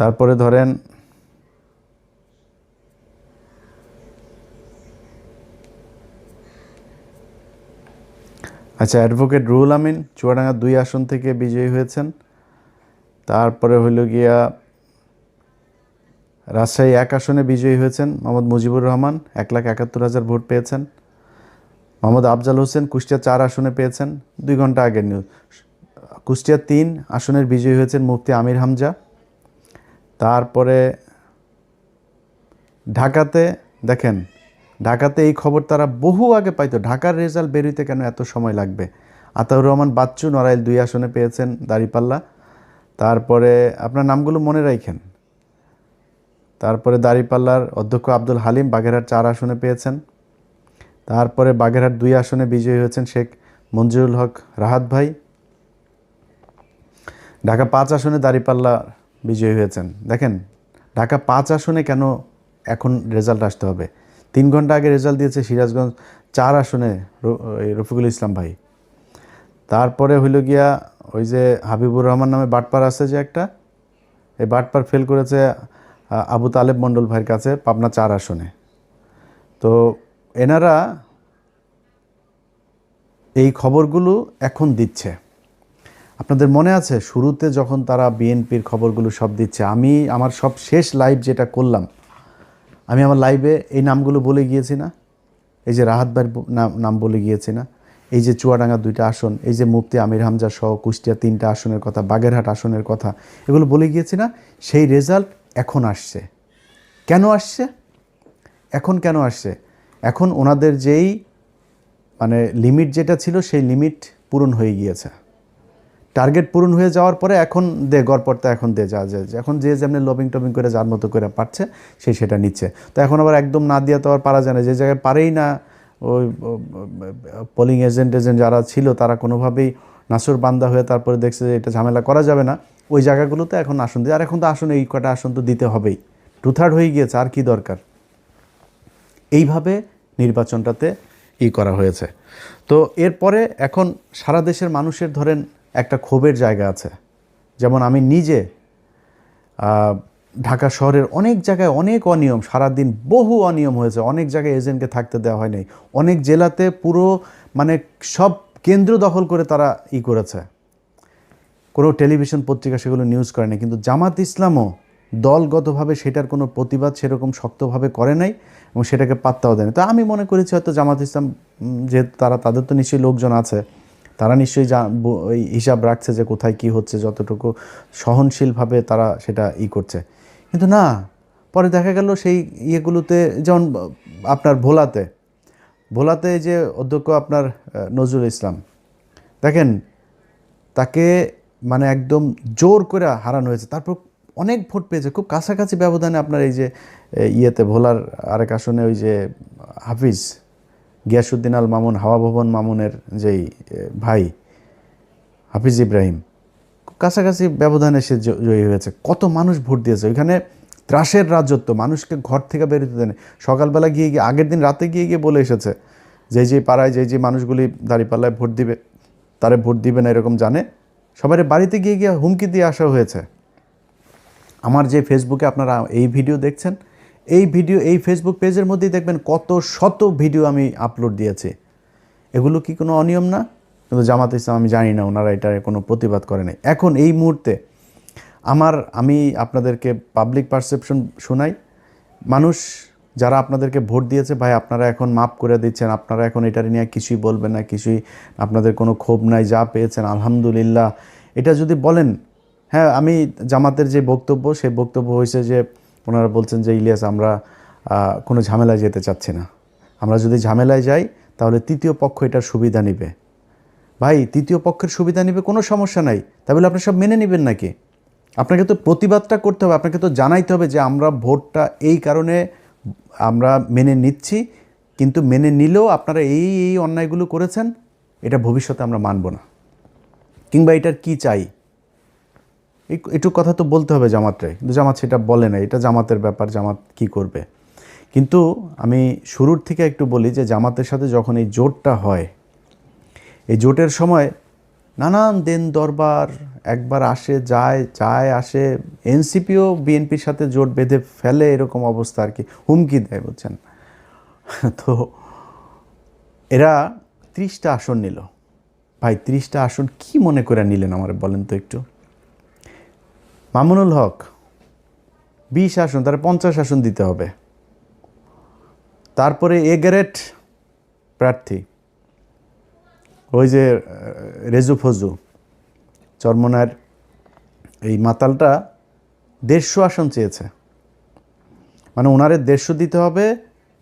তারপরে ধরেন আচ্ছা, অ্যাডভোকেট রুহুল আমিন চুয়াডাঙ্গা 2 আসন থেকে বিজয়ী হয়েছেন। তারপরে হইল গিয়া রাজশাহী 1 আসনে বিজয়ী হয়েছেন মোহাম্মদ মুজিবুর রহমান, 1,71,000 ভোট পেয়েছেন। মোহাম্মদ আফজাল হোসেন কুষ্টিয়া 4 আসনে পেয়েছেন, 2 ঘন্টা আগের নিউজ। কুষ্টিয়া 3 আসনের বিজয়ী হয়েছেন মুফতি আমির হামজা। তারপরে ঢাকাতে দেখেন, ঢাকাতে এই খবর তারা বহু আগে পাইতো, ঢাকার রেজাল্ট বেরোইতে কেন এত সময় লাগবে। আতাউর রহমান বাচ্চু নড়াইল 2 আসনে পেয়েছেন দাঁড়িপাল্লা। তারপরে আপনার নামগুলো মনে রাখেন। তারপরে দাঁড়িপাল্লার অধ্যক্ষ আব্দুল হালিম বাগেরহাট 4 আসনে পেয়েছেন। তারপরে বাগেরহাট 2 আসনে বিজয়ী হয়েছেন শেখ মঞ্জুরুল হক রাহাত ভাই। ঢাকা 5 আসনে দাঁড়িপাল্লা বিজয়ী হয়েছেন। দেখেন ঢাকা 5 আসনে কেন এখন রেজাল্ট আসতে হবে? 3 ঘন্টা আগে রেজাল্ট দিয়েছে সিরাজগঞ্জ 4 আসনে রফিকুল ইসলাম ভাই। তারপরে হইল গিয়া ওই যে হাবিবুর রহমান নামে বাটপার আছে যে একটা, এই বাটপার ফেল করেছে আবু তালেব মণ্ডল ভাইয়ের কাছে পাবনা 4 আসনে। তো এনারা এই খবরগুলো এখন দিচ্ছে। আপনাদের মনে আছে শুরুতে যখন তারা বিএনপির খবরগুলো সব দিচ্ছে, আমি আমার সব শেষ লাইভ যেটা করলাম, আমি আমার লাইভে এই নামগুলো বলে গিয়েছি না? এই যে রাহাত ভাইয়ের নাম বলে গিয়েছি না? এই যে চুয়াডাঙ্গা 2টা আসন, এই যে মুফতি আমির হামজা সহ কুষ্টিয়া 3টা আসনের কথা, বাগেরহাট আসনের কথা, এগুলো বলে গিয়েছি না? সেই রেজাল্ট এখন আসছে। কেন আসছে? এখন কেন আসছে? এখন ওনাদের যেই মানে লিমিট যেটা ছিল সেই লিমিট পূরণ হয়ে গিয়েছে। টার্গেট পূরণ হয়ে যাওয়ার পরে এখন গড়পড়তা এখন যা এখন যে যেমনি লবিং টবিং করে যার মতো করে পাচ্ছে সেই সেটা নিচ্ছে। তো এখন আবার একদম না দিয়ে তো আর পারা যায় না। যে জায়গায় পারেই না, ওই পোলিং এজেন্ট যারা ছিল তারা কোনোভাবেই নাসুর বান্দা হয়ে তারপরে দেখছে যে এটা ঝামেলা করা যাবে না, ওই জায়গাগুলোতে এখন আসন দিয়ে। আর এখন তো আসন এই কটা আসন তো দিতে হবেই, 2/3 হয়ে গিয়েছে, আর কি দরকার? এইভাবে নির্বাচনটাতে করা হয়েছে। তো এরপরে এখন সারা দেশের মানুষের ধরেন একটা ক্ষোভের জায়গা আছে। যেমন আমি নিজে ঢাকা শহরের অনেক জায়গায় অনেক অনিয়ম, সারাদিন বহু অনিয়ম হয়েছে, অনেক জায়গায় এজেন্টকে থাকতে দেওয়া হয় নাই, অনেক জেলাতে পুরো মানে সব কেন্দ্র দখল করে তারা করেছে। কোনো টেলিভিশন পত্রিকা সেগুলো নিউজ করে নাই, কিন্তু জামাত ইসলামও দলগতভাবে সেটার কোনো প্রতিবাদ সেরকম শক্তভাবে করে নাই এবং সেটাকে পাত্তাও দেয়নি। তো আমি মনে করেছি হয়তো জামাত ইসলাম যেহেতু তাদের তো নিশ্চয়ই লোকজন আছে, তারা নিশ্চয়ই ওই হিসাব রাখছে যে কোথায় কি হচ্ছে, যতটুকু সহনশীলভাবে তারা সেটা করছে। কিন্তু না, পরে দেখা গেল সেই ইয়েগুলোতে, যেমন আপনার ভোলাতে যে অধ্যক্ষ আপনার নজরুল ইসলাম, দেখেন তাকে মানে একদম জোর করে হারানো হয়েছে, তারপর অনেক ভোট পেয়েছে খুব কাছাকাছি ব্যবধানে। আপনার এই যে ভোলার আরেক আসনে ওই যে হাফিজ গিয়াসউদ্দিন আল মামুন, হাওয়া ভবন মামুনের যেই ভাই হাফিজ ইব্রাহিম, খুব কাছাকাছি ব্যবধানে সে জয়ী হয়েছে। কত মানুষ ভোট দিয়েছে ওইখানে। ত্রাসের রাজত্ব, মানুষকে ঘর থেকে বেরোতে দেয়নি। সকালবেলা গিয়ে আগের দিন রাতে গিয়ে বলে এসেছে যে পাড়ায় যে মানুষগুলি দাঁড়িপাল্লায় ভোট দিবে তারে ভোট দিবে না এরকম জানে, সবাই বাড়িতে গিয়ে হুমকি দিয়ে আসা হয়েছে। আমার যে ফেসবুকে আপনারা এই ভিডিও দেখছেন, এই ফেসবুক পেজের মধ্যেই দেখবেন কত শত ভিডিও আমি আপলোড দিয়েছি। এগুলো কি কোনো অনিয়ম না? কিন্তু জামাত ইসলাম আমি জানি না ওনারা এটার কোনো প্রতিবাদ করে নাই। এখন এই মুহূর্তে আমি আপনাদেরকে পাবলিক পারসেপশন শোনাই। মানুষ যারা আপনাদেরকে ভোট দিয়েছে, ভাই আপনারা এখন মাপ করে দিচ্ছেন, আপনারা এখন এটার নিয়ে কিছুই বলবেন না, কিছুই আপনাদের কোনো ক্ষোভ নাই, যা পেয়েছেন আলহামদুলিল্লাহ, এটা যদি বলেন। হ্যাঁ, আমি জামাতের যে বক্তব্য, সেই বক্তব্য হয়েছে যে ওনারা বলছেন যে ইলিয়াস আমরা কোনো ঝামেলায় যেতে চাচ্ছি না, আমরা যদি ঝামেলায় যাই তাহলে তৃতীয় পক্ষ এটার সুবিধা নেবে। ভাই তৃতীয় পক্ষের সুবিধা নেবে কোনো সমস্যা নাই, তাহলে আপনি সব মেনে নেবেন নাকি? আপনাকে তো প্রতিবাদটা করতে হবে, আপনাকে তো জানাইতে হবে যে আমরা ভোটটা এই কারণে আমরা মেনে নিচ্ছি, কিন্তু মেনে নিলেও আপনারা এই অন্যায়গুলো করেছেন, এটা ভবিষ্যতে আমরা মানব না, কিংবা এটার কি চাই, একটু কথা তো বলতে হবে জামাতরে। কিন্তু জামাত সেটা বলে না, এটা জামাতের ব্যাপার, জামাত কি করবে। কিন্তু আমি শুরুর থেকে একটু বলি যে জামাতের সাথে যখন এই জোটটা হয়, এই জোটের সময় নানান দেন দরবার একবার আসে যায় যায় আসে, এনসিপিও বিএনপির সাথে জোট বেঁধে ফেলে, এরকম অবস্থা আর কি, হুমকি দেয়, বুঝছেন। তো এরা 30টা আসন নিল। ভাই 30টা আসন কি মনে করে নিলেন আমার বলেন তো একটু। মামুনুল হক 20 আসন, তারা 50 আসন দিতে হবে। তারপরে এ গ্রেড প্রার্থী ওই যে রেজু ফজু চরমনার এই মাতালটা 150 আসন চেয়েছে, মানে ওনারে 150 দিতে হবে।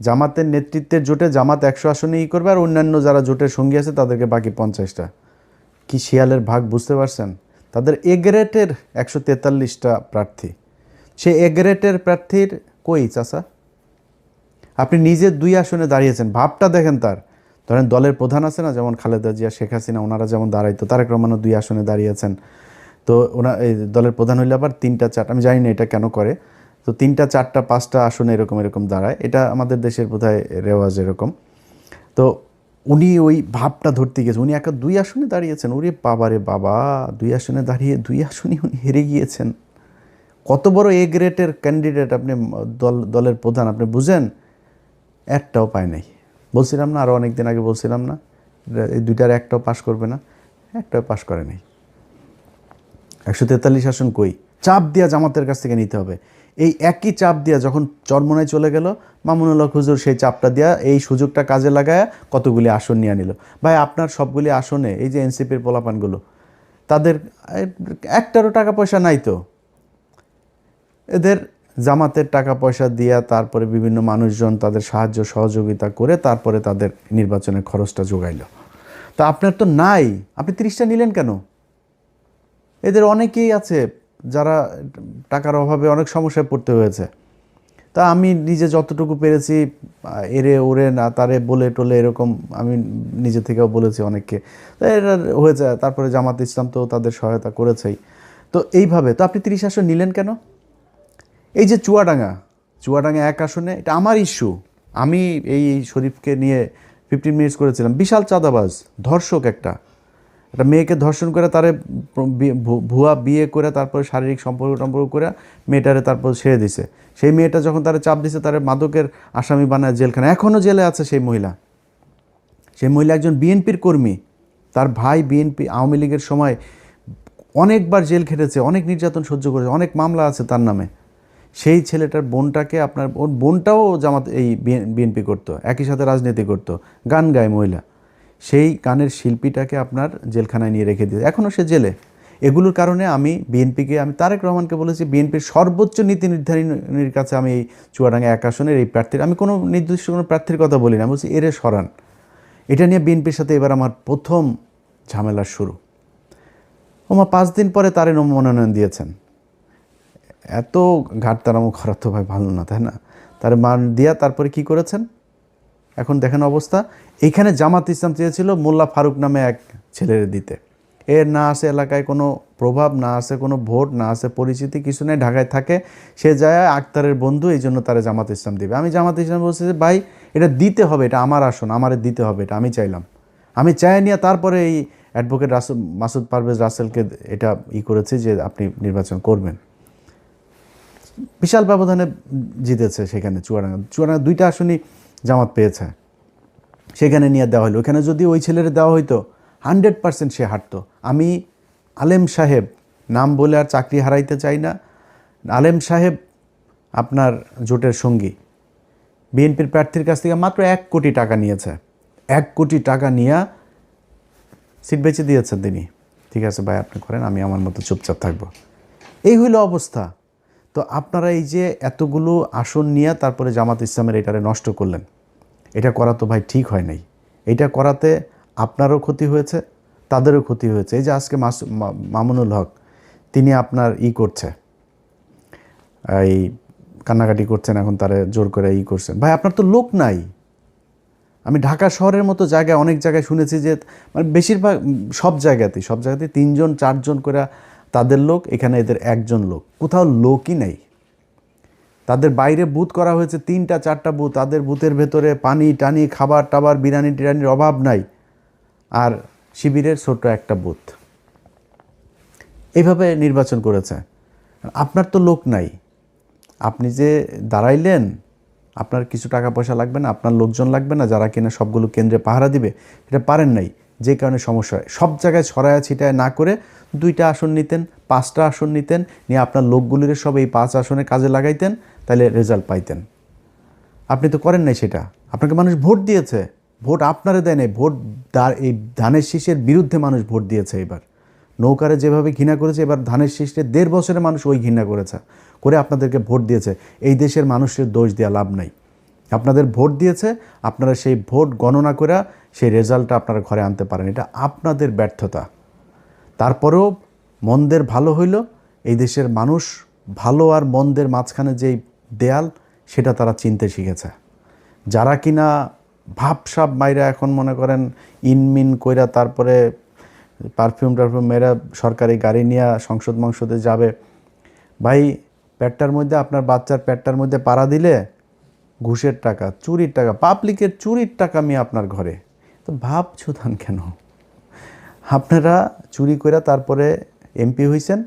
জামাতের নেতৃত্বের জোটে জামাত 100 আসনে করবে, আর অন্যান্য যারা জোটের সঙ্গী আছে তাদেরকে বাকি 50টা। কি শিয়ালের ভাগ বুঝতে পারছেন। তাদের এ গ্রেডের 143টা প্রার্থী, সে এ গ্রেডের প্রার্থীর কই চাচা? আপনি নিজে 2 আসনে দাঁড়িয়েছেন, ভাবটা দেখেন তার। ধরেন দলের প্রধান আছে না, যেমন খালেদা জিয়া, শেখ হাসিনা, ওনারা যেমন দাঁড়াইতো, তারেক রহমানও 2 আসনে দাঁড়িয়েছেন। তো এই দলের প্রধান হইলে আবার 3টা 4টা, আমি জানি না এটা কেন করে, তো 3টা 4টা 5টা আসনে এরকম দাঁড়ায়, এটা আমাদের দেশের বোধহয় রেওয়াজ এরকম। তো উনি ওই ভাবটা ধরতে গিয়েছে, উনি একা 2 আসনে দাঁড়িয়েছেন। ওরে বাবা রে বাবা, 2 আসনে দাঁড়িয়ে 2 আসনে উনি হেরে গিয়েছেন। কত বড় এ গ্রেডের ক্যান্ডিডেট আপনি, দলের প্রধান, আপনি বুঝেন। একটাও পায় নাই। বলছিলাম না, আরও অনেক দিন আগে বলছিলাম না, এই 2টার একটাও পাশ করবে না, একটাও পাশ করে নাই। 143 আসন কই? চাপ দিয়া জামাতের কাছ থেকে নিতে হবে। এই একই চাপ দিয়া যখন চরমনায় চলে গেল, মামুনুল হক হুজুর সেই চাপটা দিয়া এই সুযোগটা কাজে লাগায় কতগুলি আসন নিয়ে নিল। ভাই আপনার সবগুলি আসনে এই যে এনসিপির পোলাপানগুলো, তাদের একটারও টাকা পয়সা নাই তো। এদের জামাতের টাকা পয়সা দিয়া, তারপরে বিভিন্ন মানুষজন তাদের সাহায্য সহযোগিতা করে তারপরে তাদের নির্বাচনের খরচটা জোগাইল। তা আপনার তো নাই, আপনি 30টা নিলেন কেন? এদের অনেকেই আছে যারা টাকার অভাবে অনেক সমস্যায় পড়তে হয়েছে। তা আমি নিজে যতটুকু পেরেছি, এরে ওরে না তারে বলে টলে এরকম আমি নিজে থেকেও বলেছি অনেককে, তা এরা হয়েছে। তারপরে জামাত ইসলাম তো তাদের সহায়তা করেছেই। তো এইভাবে তো আপনি 30 আসন নিলেন কেন? এই যে চুয়াডাঙ্গা 1 আসনে, এটা আমার ইস্যু। আমি এই শরীফকে নিয়ে 15 মিনিটস করেছিলাম। বিশাল চাঁদাবাজ, ধর্ষক, একটা মেয়েকে ধর্ষণ করে, তারে ভুয়া বিয়ে করে, তারপরে শারীরিক সম্পর্ক করে মেয়েটারে তারপর ছেড়ে দিছে। সেই মেয়েটা যখন তারা চাপ দিছে, তারে মাদকের আসামি বানায় জেলখানা, এখনও জেলে আছে সেই মহিলা। সেই মহিলা একজন বিএনপির কর্মী, তার ভাই বিএনপি আওয়ামী লীগের সময় অনেকবার জেল খেটেছে, অনেক নির্যাতন সহ্য করেছে, অনেক মামলা আছে তার নামে। সেই ছেলেটার বোনটাকে আপনার, ওর বোনটাও জামাত এই বিএনপি করতো, একই সাথে রাজনীতি করতো, গান গায় মহিলা। সেই গানের শিল্পীটাকে আপনার জেলখানায় নিয়ে রেখে দিয়ে এখনও সে জেলে। এগুলোর কারণে আমি বিএনপিকে, আমি তারেক রহমানকে বলেছি, বিএনপির সর্বোচ্চ নীতি নির্ধারণীর কাছে আমি এই চুয়াডাঙ্গা 1 আসনের এই প্রার্থীর, আমি কোনো নির্দিষ্ট কোনো প্রার্থীর কথা বলি না, বলছি এরে সরান। এটা নিয়ে বিএনপির সাথে এবার আমার প্রথম ঝামেলার শুরু। ওমা 5 দিন পরে তারে মনোনয়ন দিয়েছেন। এত ঘাটতারামো করা তো ভাই ভালো না, তাই না? তার মান দিয়া তারপরে কি করেছেন এখন দেখেন অবস্থা। এইখানে জামাত ইসলাম চেয়েছিল মোল্লা ফারুক নামে এক ছেলের দিতে। এর না আছে এলাকায় কোনো প্রভাব, না আছে কোনো ভোট, না আছে পরিচিতি, কিছু নেই, ঢাকায় থাকে। সে যায় আক্তারের বন্ধু, এই জন্য তারা জামাত ইসলাম দিবে। আমি জামাত ইসলাম বলছি যে ভাই এটা দিতে হবে, এটা আমার আসন, আমারে দিতে হবে, এটা আমি চাইলাম। আমি চাই নিয়ে তারপরে এই অ্যাডভোকেট মাসুদ পারভেজ রাসেলকে এটা করেছি যে আপনি নির্বাচন করবেন। বিশাল ব্যবধানে জিতেছে সেখানে চুয়াডাঙ্গা 2টা আসনই জামাত পেয়েছে, সেখানে নিয়ে দেওয়া হলো। ওখানে যদি ওই ছেলের দেওয়া হইতো 100% সে হাঁটতো। আমি আলেম সাহেব, নাম বলে আর চাকরি হারাইতে চাই না, আলেম সাহেব আপনার জোটের সঙ্গী বিএনপির প্রার্থীর কাছ থেকে মাত্র 1 কোটি টাকা নিয়েছে। 1 কোটি টাকা নিয়ে সিট বেঁচে দিয়েছেন তিনি। ঠিক আছে ভাই, আপনি করেন, আমি আমার মতো চুপচাপ থাকবো। এই হইল অবস্থা। তো আপনারা এই যে এতগুলো আসন নিয়ে তারপরে জামাত ইসলামের এটারে নষ্ট করলেন, এটা করা তো ভাই ঠিক হয় নাই। এটা করাতে আপনারও ক্ষতি হয়েছে, তাদেরও ক্ষতি হয়েছে। এই যে আজকে মামুনুল হক তিনি আপনার করছে, এই কান্নাকাটি করছেন, এখন তারা জোর করে করছেন। ভাই আপনার তো লোক নাই। আমি ঢাকা শহরের মতো জায়গায় অনেক জায়গায় শুনেছি যে মানে বেশিরভাগ সব জায়গাতেই 3জন 4জন করে তাদের লোক, এখানে এদের 1জন লোক, কোথাও লোকই নেই। তাদের বাইরে বুথ করা হয়েছে 3টা 4টা বুথ, তাদের বুথের ভেতরে পানি টানি খাবার টাবার বিরিয়ানি টিরানির অভাব নাই, আর শিবিরের ছোট্ট একটা বুথ। এইভাবে নির্বাচন করেছে। আপনার তো লোক নাই, আপনি যে দাঁড়াইলেন, আপনার কিছু টাকা পয়সা লাগবে না, আপনার লোকজন লাগবে না যারা কিনা সবগুলো কেন্দ্রে পাহারা দিবে, এটা পারেন নাই, যে কারণে সমস্যা হয়। সব জায়গায় ছড়ায়া ছিটায় না করে 2টা আসন নিতেন, 5টা আসন নিতেন, নিয়ে আপনার লোকগুলির সব এই 5 আসনে কাজে লাগাইতেন, তাহলে রেজাল্ট পাইতেন। আপনি তো করেন নাই সেটা। আপনাকে মানুষ ভোট দিয়েছে, ভোট আপনারে দেয় নাই, ভোট এই ধানের শীষের বিরুদ্ধে মানুষ ভোট দিয়েছে। এবার নৌকারে যেভাবে ঘৃণা করেছে, এবার ধানের শীষে 1.5 বছরে মানুষ ওই ঘৃণা করেছে, করে আপনাদেরকে ভোট দিয়েছে। এই দেশের মানুষের দোষ দেওয়া লাভ নাই। আপনাদের ভোট দিয়েছে, আপনারা সেই ভোট গণনা করে সেই রেজাল্টটা আপনারা ঘরে আনতে পারেন, এটা আপনাদের ব্যর্থতা। তারপরেও মন্দের ভালো হইল, এই দেশের মানুষ ভালো আর মন্দের মাঝখানে যেই দেয়াল, সেটা তারা চিনতে শিখেছে। যারা কিনা ভাবসাব মাইরা এখন মনে করেন ইনমিন কইরা তারপরে পারফিউম মেয়েরা সরকারি গাড়ি নিয়ে সংসদে যাবে, ভাই পেটটার মধ্যে, আপনার বাচ্চার পেটটার মধ্যে পাড়া দিলে ঘুষের টাকা, চুরির টাকা, পাবলিকের চুরির টাকা আমি আপনার ঘরে, তো ভাব ছুতান কেন? আপনারা চুরি করে তারপরে এমপি হইছেন,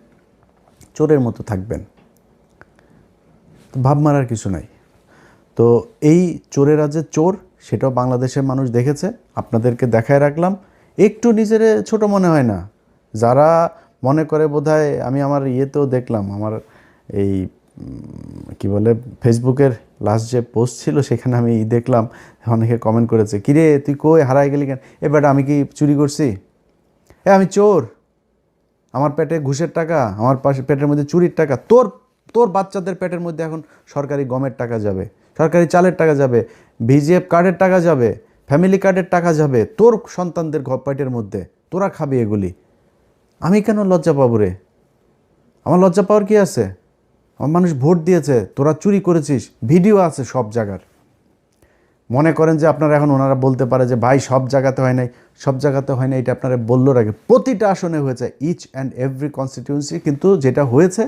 চোরের মতো থাকবেন, তো ভাব মারার কিছু নাই। তো এই চোরেরা যে চোর, সেটাও বাংলাদেশের মানুষ দেখেছে, আপনাদেরকে দেখায় রাখলাম। একটু নিজের ছোট মনে হয় না? যারা মনে করে বোধহয়, আমি আমার ইয়েতেও দেখলাম, আমার এই কি বলে ফেসবুকের লাস্ট যে পোস্ট ছিল, সেখানে আমি দেখলাম অনেকে কমেন্ট করেছে, কিরে তুই কই হারাই গেলি কেন? এবার আমি কি চুরি করছি? আমি চোর, আমার পেটে ঘুষের টাকা, আমার পাশে পেটের মধ্যে চুরির টাকা, তোর তোর বাচ্চাদের পেটের মধ্যে এখন সরকারি গমের টাকা যাবে, সরকারি চালের টাকা যাবে, ভিজিএফ কার্ডের টাকা যাবে, ফ্যামিলি কার্ডের টাকা যাবে তোর সন্তানদের পেটের মধ্যে, তোরা খাবি এগুলি। আমি কেন লজ্জা পাবো রে? আমার লজ্জা পাওয়ার কি আছে? আমার মানুষ ভোট দিয়েছে, তোরা চুরি করেছিস, ভিডিও আছে সব জায়গার। মনে করেন যে আপনারা এখন ওনারা বলতে পারে যে ভাই সব জায়গাতে হয় নাই, সব জায়গাতে হয় না, এটা আপনারা বললো আগে, প্রতিটা আসনে হয়েছে, ইচ অ্যান্ড এভরি কনস্টিটিউয়েন্সি, কিন্তু যেটা হয়েছে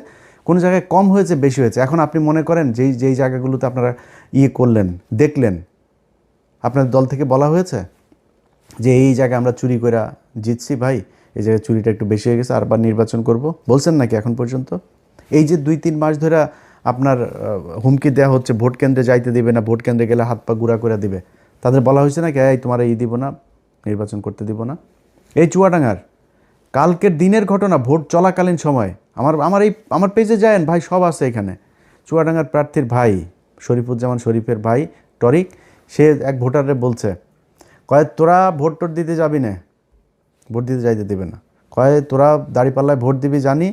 কোনো জায়গায় কম হয়েছে, বেশি হয়েছে। এখন আপনি মনে করেন যেই জায়গাগুলোতে আপনারা করলেন, দেখলেন, আপনার দল থেকে বলা হয়েছে যে এই জায়গায় আমরা চুরি করে জিতছি, ভাই এই জায়গায় চুরিটা একটু বেশি হয়ে গেছে, আরবার নির্বাচন করব, বলছেন নাকি এখন পর্যন্ত? এই যে 2-3 মাস ধরে আপনার হুমকি দেওয়া হচ্ছে, ভোট কেন্দ্রে যাইতে দিবে না, ভোট কেন্দ্রে গেলে হাত পা গুঁড়া করে দিবে, তাদের বলা হয়েছে নাকি এই তোমার দিব না, নির্বাচন করতে দিব না? এই চুয়াডাঙ্গার কালকের দিনের ঘটনা, ভোট চলাকালীন সময়, আমার পেজে যায়েন ভাই, সব আছে এখানে। চুয়াডাঙ্গার প্রার্থীর ভাই শরীফুজ্জামান শরীফের ভাই টরিক, সে এক ভোটারে বলছে, কয় তোরা ভোট দিতে যাবি না, ভোট দিতে যাইতে দেবে না, কয় তোরা দাঁড়িপাল্লায় ভোট দিবি জানি,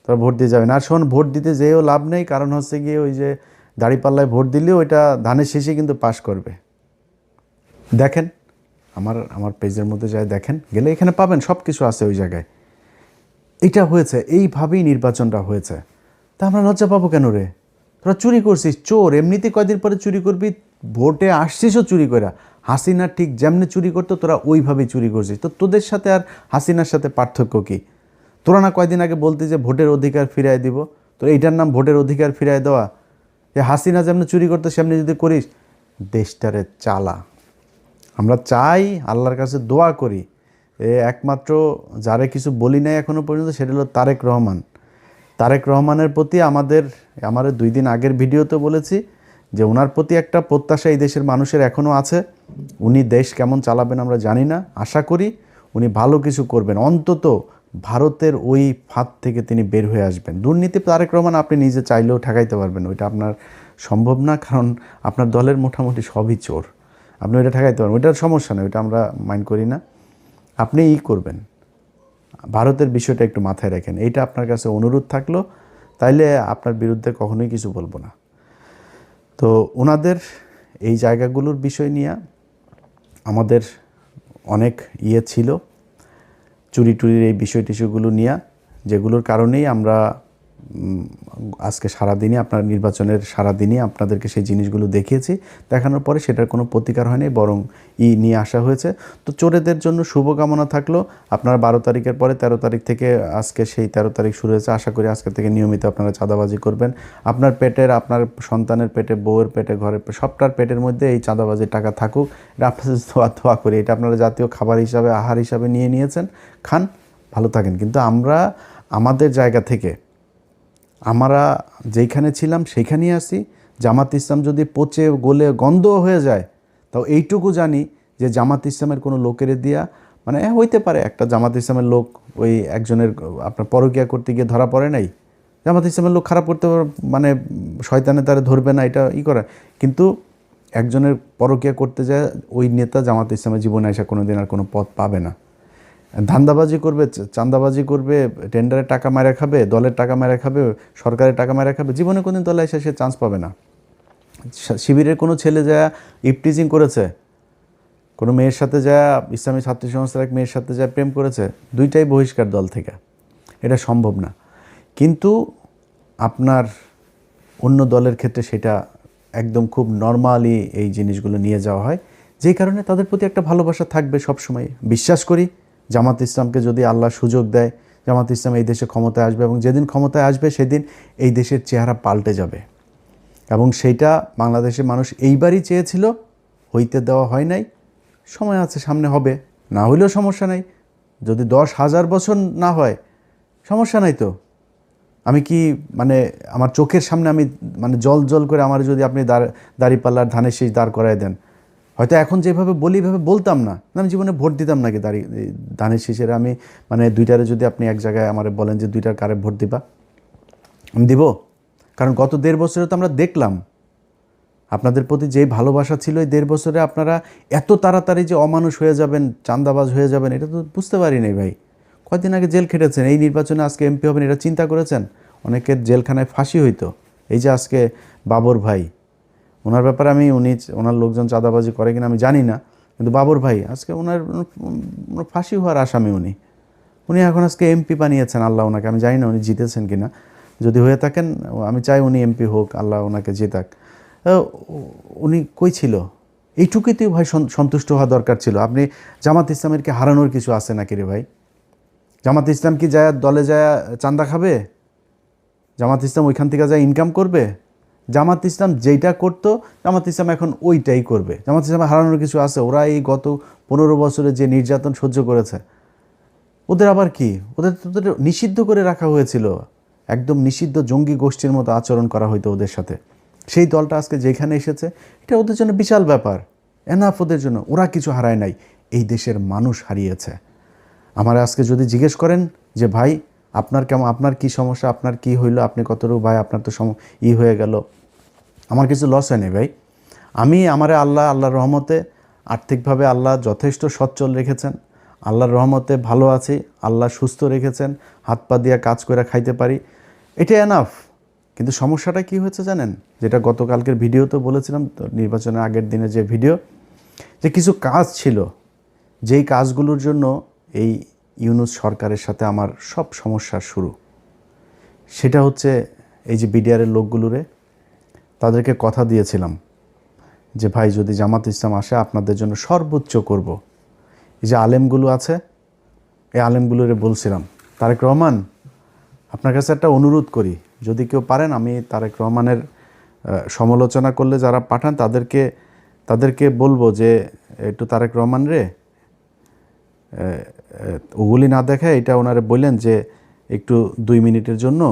তোরা ভোট দিয়ে যাবে না। আর শোন, ভোট দিতে যেও লাভ নেই, কারণ হচ্ছে গিয়ে ওই যে দাঁড়িপাল্লায় ভোট দিলেও ওইটা ধানের শেষে কিন্তু পাশ করবে। দেখেন আমার পেজের মধ্যে যায় দেখেন, গেলে এখানে পাবেন, সব কিছু আছে ওই জায়গায়। এটা হয়েছে, এইভাবেই নির্বাচনটা হয়েছে। তা আমরা লজ্জা পাবো কেন রে? তোরা চুরি করছিস, চোর, এমনিতে কয়দিন পরে চুরি করবি, ভোটে আসছিসও চুরি করে। হাসিনা ঠিক যেমনি চুরি করতো, তোরা ওইভাবেই চুরি করছিস। তো তোদের সাথে আর হাসিনার সাথে পার্থক্য কী? তোরা না কয়দিন আগে বলতি যে ভোটের অধিকার ফিরায় দিব, তো এইটার নাম ভোটের অধিকার ফিরায় দেওয়া? যে হাসিনা যেমনি চুরি করতো সেমনি যদি করিস, দেশটারে চালা। আমরা চাই, আল্লাহর কাছে দোয়া করি, একমাত্র যারে কিছু বলি নাই এখনও পর্যন্ত, সেটা হলো তারেক রহমান। তারেক রহমানের প্রতি আমার 2 দিন আগের ভিডিওতে বলেছি যে ওনার প্রতি একটা প্রত্যাশা এই দেশের মানুষের এখনও আছে। উনি দেশ কেমন চালাবেন আমরা জানি না, আশা করি উনি ভালো কিছু করবেন, অন্তত ভারতের ওই ফাঁদ থেকে তিনি বের হয়ে আসবেন। দুর্নীতি তারেক রহমান আপনি নিজে চাইলেও ঠেকাইতে পারবেন, ওইটা আপনার সম্ভব না, কারণ আপনার দলের মোটামুটি সবই চোর, আপনি ওইটা ঠেকাইতে পারবেন, ওইটার সমস্যা নেই, ওইটা আমরা মাইন্ড করি না। আপনি করবেন, ভারতের বিষয়টা একটু মাথায় রাখেন, এইটা আপনার কাছে অনুরোধ থাকলো, তাইলে আপনার বিরুদ্ধে কখনোই কিছু বলবো না। তো ওনাদের এই জায়গাগুলোর বিষয় নিয়ে আমাদের অনেক ছিল, চুরি টুরির এই বিষয়গুলো নিয়ে, যেগুলোর কারণেই আমরা আজকে সারাদিনই আপনার নির্বাচনের সারাদিনই আপনাদেরকে সেই জিনিসগুলো দেখিয়েছি। দেখানোর পরে সেটার কোনো প্রতিকার হয়নি, বরং নিয়ে আসা হয়েছে। তো চোরেদের জন্য শুভকামনা থাকলো। আপনারা 12 তারিখের পরে 13 তারিখ থেকে, আজকে সেই 13 তারিখ শুরু হয়েছে, আশা করি আজকে থেকে নিয়মিত আপনারা চাঁদাবাজি করবেন। আপনার পেটের, আপনার সন্তানের পেটে, বউয়ের পেটে, ঘরের সবটার পেটের মধ্যে এই চাঁদাবাজির টাকা থাকুক, এটা আপনাদের দোয়া করি। এটা আপনারা জাতীয় খাবার হিসাবে, আহার হিসাবে নিয়েছেন, খান, ভালো থাকেন। কিন্তু আমাদের জায়গা থেকে আমরা যেইখানে ছিলাম সেইখানেই আছি। জামাত ইসলাম যদি পচে গলে গন্ধ হয়ে যায়, তাও এইটুকু জানি যে জামাত ইসলামের কোনো লোকের দিয়া মানে হইতে পারে একটা জামাত ইসলামের লোক ওই একজনের আপনার পরকীয়া করতে গিয়ে ধরা পড়ে নাই, জামাত ইসলামের লোক খারাপ করতে মানে শয়তানে তারা ধরবে না, এটা করে। কিন্তু একজনের পরকীয়া করতে যায় ওই নেতা জামাত ইসলামের জীবনে আসা কোনো দিন আর কোনো পথ পাবে না। ধান্দাবাজি করবে, চাঁদাবাজি করবে, টেন্ডারের টাকা মারা খাবে, দলের টাকা মারা খাবে, সরকারের টাকা মারা খাবে, জীবনে কোনোদিন দলে এসে সে চান্স পাবে না। শিবিরের কোনো ছেলে যা ইপটিজিং করেছে, কোনো মেয়ের সাথে যা ইসলামী ছাত্র সংস্থার এক মেয়ের সাথে যা প্রেম করেছে, দুইটাই বহিষ্কার দল থেকে, এটা সম্ভব না। কিন্তু আপনার অন্য দলের ক্ষেত্রে সেটা একদম খুব নর্মালি এই জিনিসগুলো নিয়ে যাওয়া হয়, যেই কারণে তাদের প্রতি একটা ভালোবাসা থাকবে সবসময়। বিশ্বাস করি জামাত ইসলামকে যদি আল্লাহ সুযোগ দেয়, জামাত ইসলাম এই দেশে ক্ষমতায় আসবে, এবং যেদিন ক্ষমতায় আসবে সেদিন এই দেশের চেহারা পাল্টে যাবে। এবং সেইটা বাংলাদেশের মানুষ এইবারই চেয়েছিল, হইতে দেওয়া হয় নাই। সময় আছে, সামনে হবে, না হইলেও সমস্যা নাই। যদি 10,000 বছর না হয় সমস্যা নাই তো। আমি কি মানে আমার চোখের সামনে আমি মানে জল জল করে আমার যদি আপনি দাঁড়িপাল্লার ধানের শীষ দাঁড় করায় দেন, হয়তো এখন যেভাবে বলি এভাবে বলতাম না, আমি জীবনে ভোট দিতাম নাকি ধানের শীষের। আমি মানে দুইটারে যদি আপনি এক জায়গায় আমার বলেন যে দুইটার কারে ভোট দিবা, আমি দিব। কারণ গত 1.5 বছরে তো আমরা দেখলাম আপনাদের প্রতি যেই ভালোবাসা ছিল, এই 1.5 বছরে আপনারা এত তাড়াতাড়ি যে অমানুষ হয়ে যাবেন, চাঁদাবাজ হয়ে যাবেন, এটা তো বুঝতে পারি নাই ভাই। কয়দিন আগে জেল খেটেছেন, এই নির্বাচনে আজকে এমপি হবেন, এটা চিন্তা করেছেন? অনেকের জেলখানায় ফাঁসি হইতো। এই যে আজকে বাবর ভাই, ওনার ব্যাপারে আমি ওনার লোকজন চাঁদাবাজি করে কিনা আমি জানি না, কিন্তু বাবর ভাই আজকে ওনার ফাঁসি হওয়ার আসামি। উনি এখন আজকে এমপি বানিয়েছেন আল্লাহ ওনাকে। আমি জানি না উনি জিতেছেন কিনা, যদি হয়ে থাকেন আমি চাই উনি এমপি হোক, আল্লাহ ওনাকে জেতাক। উনি কই ছিল? এইটুকুতেই ভাই সন্তুষ্ট হওয়া দরকার ছিল। আপনি জামাত ইসলামের কি হারানোর কিছু আছে নাকি রে ভাই? জামাত ইসলাম কি যায় দলে যায় চাঁদা খাবে? জামাত ইসলাম ওইখান থেকে যায় ইনকাম করবে? জামাত ইসলাম যেইটা করতো জামাত ইসলাম এখন ওইটাই করবে। জামাত ইসলাম হারানোর কিছু আছে? ওরা এই গত 15 বছরে যে নির্যাতন সহ্য করেছে, ওদের আবার কি? ওদের নিষিদ্ধ করে রাখা হয়েছিল, একদম নিষিদ্ধ জঙ্গি গোষ্ঠীর মতো আচরণ করা হইতো ওদের সাথে। সেই দলটা আজকে যেখানে এসেছে, এটা ওদের জন্য বিশাল ব্যাপার। এনাফ ওদের জন্য। ওরা কিছু হারায় নাই, এই দেশের মানুষ হারিয়েছে। আমার আজকে যদি জিজ্ঞেস করেন যে ভাই আপনার কেমন, আপনার কি সমস্যা, আপনার কি হইলো, আপনি কতটুকু ভাই আপনার তো হয়ে গেল, আমার কিছু লস হয়নি ভাই। আমারে আল্লাহর রহমতে আর্থিকভাবে আল্লাহ যথেষ্ট সচ্ছল রেখেছেন, আল্লাহর রহমতে ভালো আছি, আল্লাহ সুস্থ রেখেছেন, হাত পা দিয়ে কাজ করে খাইতে পারি, এটা এনাফ। কিন্তু সমস্যাটা কি হয়েছে জানেন? যেটা গতকালকের ভিডিওতে বলেছিলাম, নির্বাচনের আগের দিনে যে ভিডিও, যে কিছু কাজ ছিল যেই কাজগুলোর জন্য এই ইউনূস সরকারের সাথে আমার সব সমস্যার শুরু। সেটা হচ্ছে এই যে বিডিআরের লোকগুলোরে তাদেরকে কথা দিয়েছিলাম যে ভাই যদি জামাত ইসলাম আসে আপনাদের জন্য সর্বোচ্চ করব। এই যে আলেমগুলো আছে, এই আলেমগুলোরে বলছিলাম তারেক রহমান আপনার কাছে একটা অনুরোধ করি, যদি কেউ পারেন আমি তারেক রহমানের সমালোচনা করলে যারা পাঠান তাদেরকে বলবো যে একটু তারেক রহমান রে ওগুলি না দেখায় এটা ওনারে বললেন যে একটু 2 মিনিটের জন্য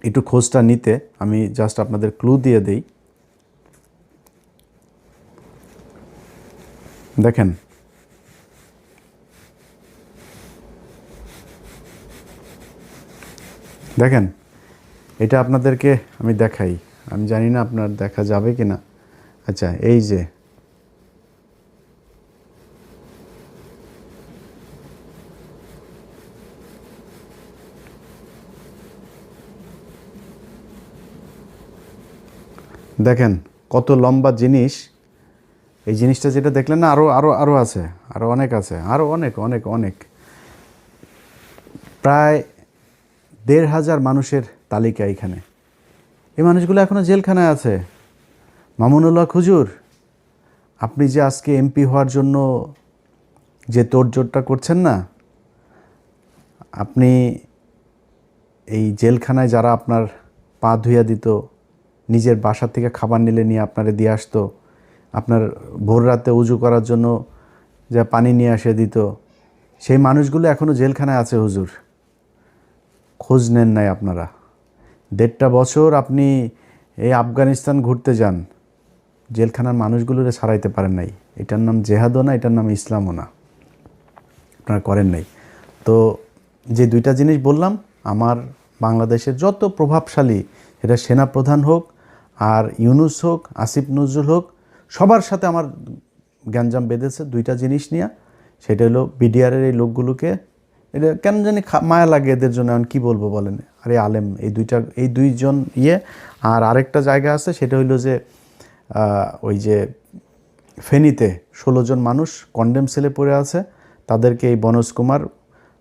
একটু খোঁজটা নিতে। আমি জাস্ট আপনাদের ক্লু দিয়ে দেই। দেখেন দেখেন এটা আপনাদেরকে আমি দেখাই, আমি জানি না আপনার দেখা যাবে কি না। আচ্ছা এই যে দেখেন কত লম্বা জিনিস। এই জিনিসটা যেটা দেখলেন না, আরও আরও আরও আছে, আরও অনেক আছে, আরও অনেক অনেক অনেক, প্রায় 1,500 মানুষের তালিকা এখানে। এই মানুষগুলো এখনও জেলখানায় আছে। মামুনুল্লাহ খুজুর, আপনি যে আজকে এমপি হওয়ার জন্য যে তোড়জোড়টা করছেন না, আপনি এই জেলখানায় যারা আপনার পা ধুইয়া দিত, নিজের বাসা থেকে খাবার নিলে নিয়ে আপনারে দিয়ে আসতো, আপনার ভোর রাতে উজু করার জন্য যা পানি নিয়ে এসে দিত, সেই মানুষগুলো এখনও জেলখানায় আছে হুজুর। খোঁজ নেন নাই আপনারা। 1.5 বছর আপনি এই আফগানিস্তান ঘুরতে যান, জেলখানার মানুষগুলোরে ছাড়াইতে পারেন নাই। এটার নাম জেহাদও না, এটার নাম ইসলামও না, আপনারা করেন নাই। তো যে দুইটা জিনিস বললাম, আমার বাংলাদেশের যত প্রভাবশালী, এটা সেনাপ্রধান হোক আর ইউনূস হোক, আসিফ নজরুল হোক, সবার সাথে আমার গ্যাঞ্জাম বেঁধেছে দুইটা জিনিস নিয়ে। সেটা হলো বিডিআরের এই লোকগুলোকে, এটা কেন জানি মায়া লাগে এদের জন্য। এখন কী বলবো বলেন, আরে আলেম এই দুইজন আর আরেকটা জায়গা আছে, সেটা হইলো যে ওই যে ফেনীতে 16 জন মানুষ কন্ডেম সেলে পড়ে আছে, তাদেরকে এই বনোজ কুমার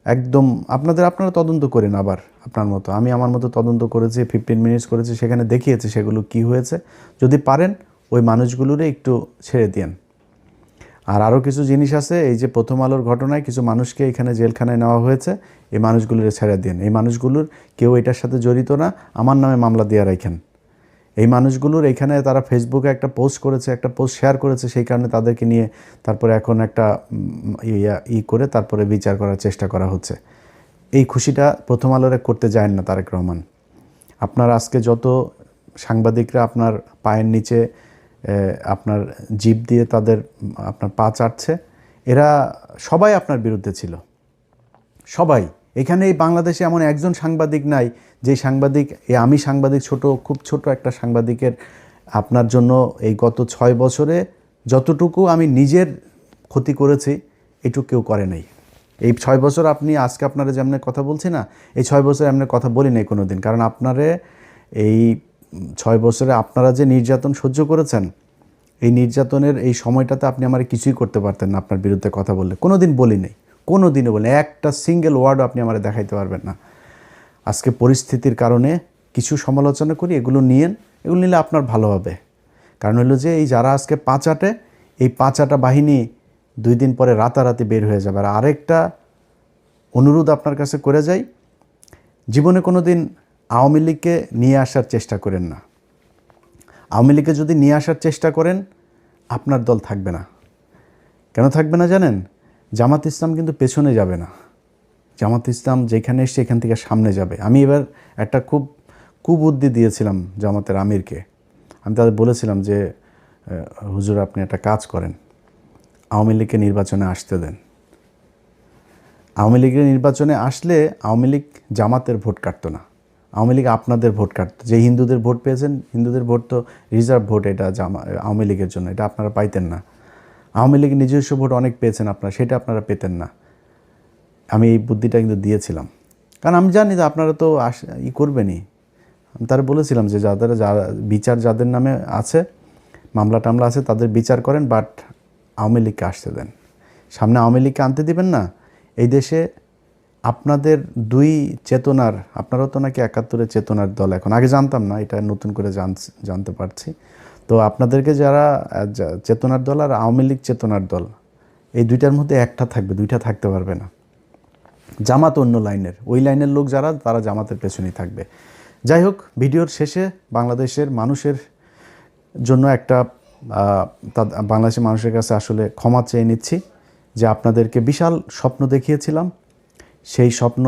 একদম আপনারা তদন্ত করেন আবার আপনার মতো, আমি আমার মতো তদন্ত করেছি, 15 মিনিটস করেছি, সেখানে দেখিয়েছি সেগুলো কি হয়েছে। যদি পারেন ওই মানুষগুলোরে একটু ছেড়ে দিন। আর আরও কিছু জিনিস আছে, এই যে প্রথম আলোর ঘটনায় কিছু মানুষকে এখানে জেলখানায় নেওয়া হয়েছে, এই মানুষগুলোর ছেড়ে দিন। এই মানুষগুলোর কেউ এটার সাথে জড়িত না, আমার নামে মামলা দিয়ে রাখেন। এই মানুষগুলোর এখানে তারা ফেসবুকে একটা পোস্ট করেছে, একটা পোস্ট শেয়ার করেছে, সেই কারণে তাদেরকে নিয়ে তারপরে এখন একটা করে তারপরে বিচার করার চেষ্টা করা হচ্ছে। এই খুশিটা প্রথম আলোরে করতে যায় না তারেক রহমান। আপনার আজকে যত সাংবাদিকরা আপনার পায়ের নিচে আপনার জিভ দিয়ে আপনার পা চাটছে, এরা সবাই আপনার বিরুদ্ধে ছিল, সবাই। এখানে এই বাংলাদেশে এমন একজন সাংবাদিক নাই যে সাংবাদিক, আমি সাংবাদিক খুব ছোট একটা সাংবাদিকের আপনার জন্য এই গত 6 বছরে যতটুকু আমি নিজের ক্ষতি করেছি এটুকু কেউ করে নাই। এই 6 বছর আপনি আজকে আপনারা যেমন কথা বলছি না, এই 6 বছর এমনি কথা বলি নাই কোনো দিন। কারণ আপনারে এই 6 বছরে আপনারা যে নির্যাতন সহ্য করেছেন, এই নির্যাতনের এই সময়টাতে আপনি আমার কিছুই করতে পারতেন না আপনার বিরুদ্ধে কথা বললে। কোনো দিন বলি নাই, কোনো দিনও বলি, একটা সিঙ্গেল ওয়ার্ডও আপনি আমার দেখাইতে পারবেন না। আজকে পরিস্থিতির কারণে কিছু সমালোচনা করি, এগুলো নিলে আপনার ভালো হবে। কারণ হলো যে এই যারা আজকে পাঁচাটে, এই পাঁচাটা বাহিনী 2 দিন পরে রাতারাতি বের হয়ে যাবে। আর আরেকটা অনুরোধ আপনার কাছে করে যাই, জীবনে কোনো দিন আওয়ামী লীগকে নিয়ে আসার চেষ্টা করেন না। আওয়ামী লীগকে যদি নিয়ে আসার চেষ্টা করেন, আপনার দল থাকবে না। কেন থাকবে না জানেন? জামাত ইসলাম কিন্তু পেছনে যাবে না। জামাত ইসলাম যেখানে এসছে এখান থেকে সামনে যাবে। আমি এবার একটা খুব কুবুদ্ধি দিয়েছিলাম জামাতের আমিরকে। আমি তাদের বলেছিলাম যে হুজুর আপনি একটা কাজ করেন, আওয়ামী লীগকে নির্বাচনে আসতে দেন। আওয়ামী লীগের নির্বাচনে আসলে আওয়ামী লীগ জামাতের ভোট কাটতো না, আওয়ামী লীগ আপনাদের ভোট কাটতো। যে হিন্দুদের ভোট পেয়েছেন, হিন্দুদের ভোট তো রিজার্ভ ভোট, এটা আওয়ামী লীগের জন্য, এটা আপনারা পাইতেন না। আওয়ামী লীগের নিজস্ব ভোট অনেক পেয়েছেন আপনারা, সেটা আপনারা পেতেন না। আমি এই বুদ্ধিটা কিন্তু দিয়েছিলাম, কারণ আমি জানি যে আপনারা তো করবেনই। আমি তারা বলেছিলাম যে বিচার যাদের নামে আছে, মামলা টামলা আছে, তাদের বিচার করেন, বাট আওয়ামী লীগকে আসতে দেন। সামনে আওয়ামী লীগকে আনতে দিবেন না। এই দেশে আপনাদের দুই চেতনার, আপনারাও তো নাকি 71-এর চেতনার দল, এখন আগে জানতাম না, এটা নতুন করে জানতে পারছি। তো আপনাদেরকে যারা চেতনার দল আর আওয়ামী লীগ চেতনার দল, এই দুইটার মধ্যে একটা থাকবে, দুইটা থাকতে পারবে না। জামাত অন্য লাইনের, ওই লাইনের লোক যারা, তারা জামাতের পেছনেই থাকবে। যাই হোক, ভিডিওর শেষে বাংলাদেশের মানুষের জন্য একটা বাংলাদেশের মানুষের কাছে আসলে ক্ষমা চেয়ে নিচ্ছি যে আপনাদেরকে বিশাল স্বপ্ন দেখিয়েছিলাম, সেই স্বপ্ন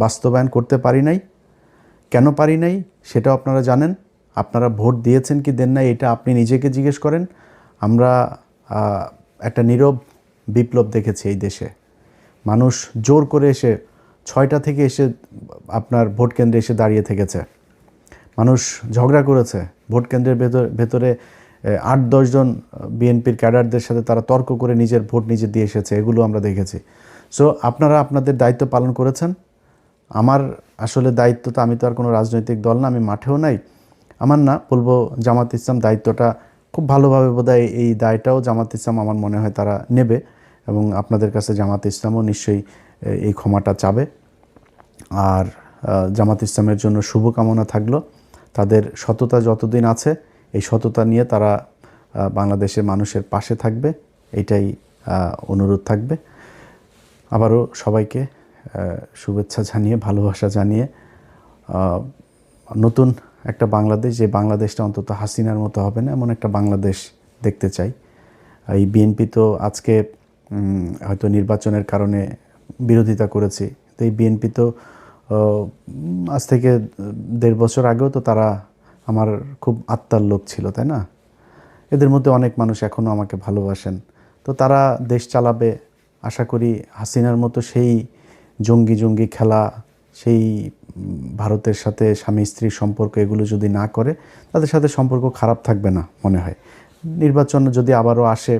বাস্তবায়ন করতে পারি নাই। কেন পারি নাই সেটাও আপনারা জানেন। আপনারা ভোট দিয়েছেন কি দেন নাই, এটা আপনি নিজেকে জিজ্ঞেস করেন। আমরা একটা নীরব বিপ্লব দেখেছি এই দেশে। মানুষ জোর করে এসে 6টা থেকে এসে আপনার ভোট কেন্দ্রে এসে দাঁড়িয়ে থেকেছে। মানুষ ঝগড়া করেছে ভোট কেন্দ্রের ভেতরে 8-10 জন বিএনপির ক্যাডারদের সাথে তারা তর্ক করে নিজের ভোট নিজে দিয়ে এসেছে, এগুলো আমরা দেখেছি। সো আপনারা আপনাদের দায়িত্ব পালন করেছেন। আমার আসলে দায়িত্ব তো, আমি তো আর কোনো রাজনৈতিক দল না, আমি মাঠেও নাই। আমার না বলবো জামাত ইসলাম দায়িত্বটা খুব ভালোভাবে বোধহয়, এই দায়টাও জামাত ইসলাম আমার মনে হয় তারা নেবে, এবং আপনাদের কাছে জামাত ইসলামও নিশ্চয়ই এই ক্ষমাটা চাবে। আর জামাত ইসলামের জন্য শুভকামনা থাকলো। তাদের সততা যতদিন আছে, এই সততা নিয়ে তারা বাংলাদেশের মানুষের পাশে থাকবে, এটাই অনুরোধ থাকবে। আবারও সবাইকে শুভেচ্ছা জানিয়ে, ভালোবাসা জানিয়ে, নতুন একটা বাংলাদেশ, যে বাংলাদেশটা অন্তত হাসিনার মতো হবে না, এমন একটা বাংলাদেশ দেখতে চাই। এই বিএনপি তো আজকে হয়তো নির্বাচনের কারণে বিরোধিতা করেছি, তো এই বিএনপি তো আজ থেকে 1.5 বছর আগেও তো তারা আমার খুব আত্মার লোক ছিল, তাই না? এদের মধ্যে অনেক মানুষ এখনও আমাকে ভালোবাসেন। তো তারা দেশ চালাবে, আশা করি হাসিনার মতো সেই জঙ্গি খেলা, সেই ভারতের সাথে স্বামী স্ত্রীর সম্পর্ক, এগুলো যদি না করে, তাদের সাথে সম্পর্ক খারাপ থাকবে না মনে হয়। নির্বাচন যদি আবারও আসে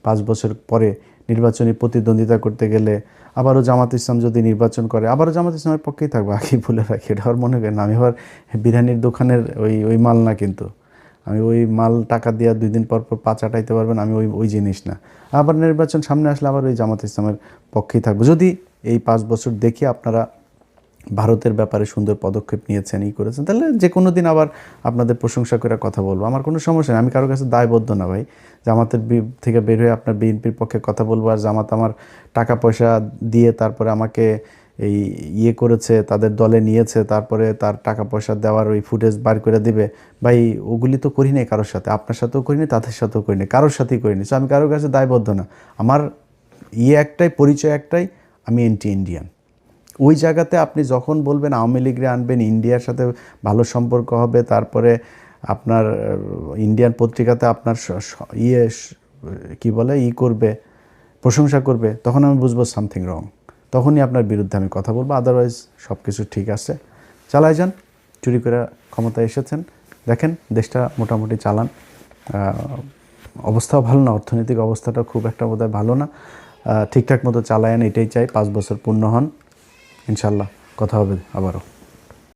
5 বছর পরে, নির্বাচনী প্রতিদ্বন্দ্বিতা করতে গেলে আবারও জামাত ইসলাম যদি নির্বাচন করে, আবারও জামাত ইসলামের পক্ষেই থাকবে। আগেই বলে রাখি, এটা আর মনে করেন আমি আবার বিরিয়ানির দোকানের ওই মাল না, কিন্তু আমি ওই মাল টাকা দিয়ে 2 দিন পর পর পা চাটাইতে পারবেন, আমি ওই জিনিস না। আবার নির্বাচন সামনে আসলে আবার ওই জামাত ইসলামের পক্ষেই থাকবো। যদি এই 5 বছর দেখি আপনারা ভারতের ব্যাপারে সুন্দর পদক্ষেপ নিয়েছেন, করেছেন, তাহলে যে কোনো দিন আবার আপনাদের প্রশংসা করে কথা বলবো, আমার কোনো সমস্যা নেই। আমি কারোর কাছে দায়বদ্ধ না ভাই, জামাতের থেকে বের হয়ে আপনার বিএনপির পক্ষে কথা বলবো, আর জামাত আমার টাকা পয়সা দিয়ে তারপরে আমাকে করেছে, তাদের দলে নিয়েছে, তারপরে তার টাকা পয়সা দেওয়ার ওই ফুটেজ বার করে দিবে, ভাই ওগুলি তো করি নাই কারোর সাথে, আপনার সাথেও করিনি, তাদের সাথেও করিনি, কারোর সাথেই করিনি। সো আমি কারোর কাছে দায়বদ্ধ না। আমার একটাই পরিচয়, একটাই, আমি অ্যান্টি ইন্ডিয়ান। ওই জায়গাতে আপনি যখন বলবেন আওয়ামী লীগরে আনবেন, ইন্ডিয়ার সাথে ভালো সম্পর্ক হবে, তারপরে আপনার ইন্ডিয়ান পত্রিকাতে আপনার কি বলে করবে, প্রশংসা করবে, তখন আমি বুঝবো সামথিং রং, তখনই আপনার বিরুদ্ধে আমি কথা বলবো। আদারওয়াইজ সব কিছু ঠিক আছে, চালাই যান। চুরি করে ক্ষমতায় এসেছেন, দেখেন দেশটা মোটামুটি চালান। অবস্থাও ভালো না, অর্থনৈতিক অবস্থাটা খুব একটা বোধহয় ভালো না, ঠিকঠাক মতো চালায়েন, এটাই চাই। 5 বছর পূর্ণ হন, ইনশাল্লাহ কথা হবে আবারও।